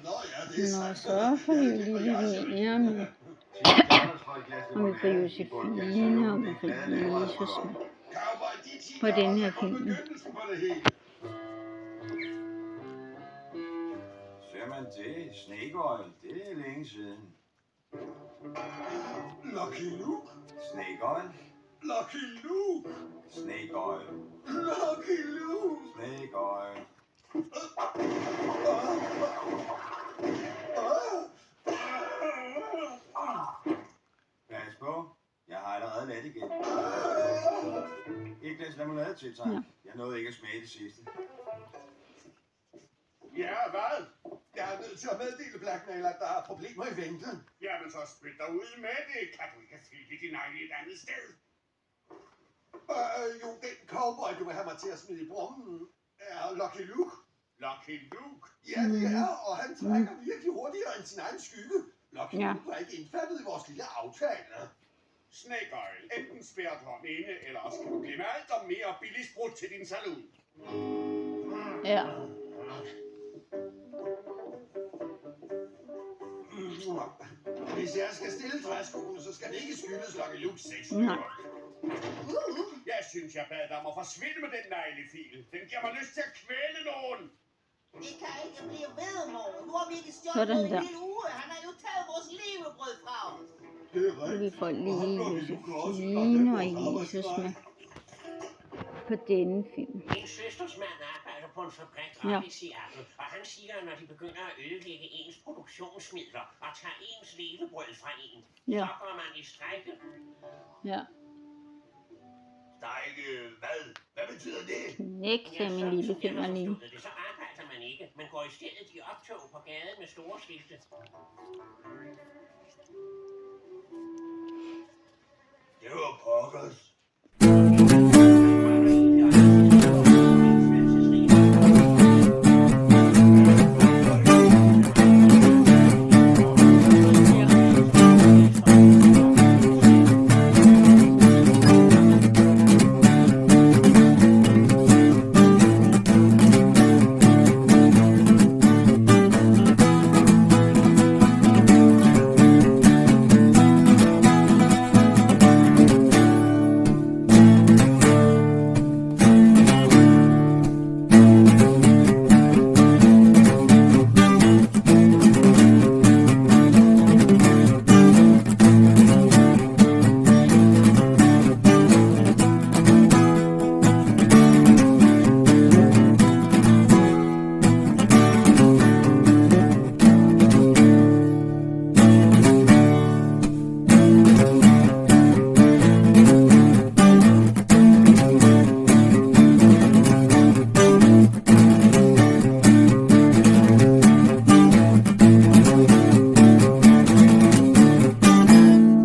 Nå ja, det er Nå, så får vi jo lige lidt mere med. Og vi får Josefine, og vi får Jesus på den her film. Ser man det? Snake Oil, det er længe siden. Lucky Luke? Snake Oil? Lucky Luke? Snake Oil. Lucky Luke? Snake Oil. Pas på. Jeg har allerede let igen. Et glas lemonade til, tak. Ja. Jeg nåede ikke at smage det sidste. Ja, hvad? Jeg er nødt til at meddele Blackmail, at der er problemer i venten. Jamen, så spyt dig ud med det. Kan du ikke fylde din egen et andet sted? Jo, den cowboy, du vil have mig til at smide i brummen, er Lucky Luke. Lucky Luke? Ja, det er, og han trækker virkelig hurtigere end sin egen skygge. Lucky Luke var ikke indfattet i vores lille aftale. Snake Oil. Enten spærrer du ham inde, eller også kan du glemme alt om mere billig sprut til din saloon. Ja. Hvis jeg skal stille træskoene, så skal det ikke skyldes Lucky Luke 6. Nej. Jeg synes, jeg bad dig om at forsvinde med den neglefil. Den giver mig lyst til at kvæle nogen. Det kan ikke blive ved, mor. Nu har vi ikke stjålet Sådan noget i der. en hel uge. Han har jo taget vores levebrød fra os. Og vi får lige Josefine og Jesus med på denne film. Min søsters mand arbejder på en fabrik op i Seattle, og han siger, at når de begynder at ødelægge ens produktionsmidler og tager ens levebrød fra en, Ja. så går man i strejke. Ja. Strejke hvad? Hvad betyder det? Nægte min lille finger lige. Det, så arbejder man ikke, men går i stedet i optog på gaden med store skilte. Det var pokkers.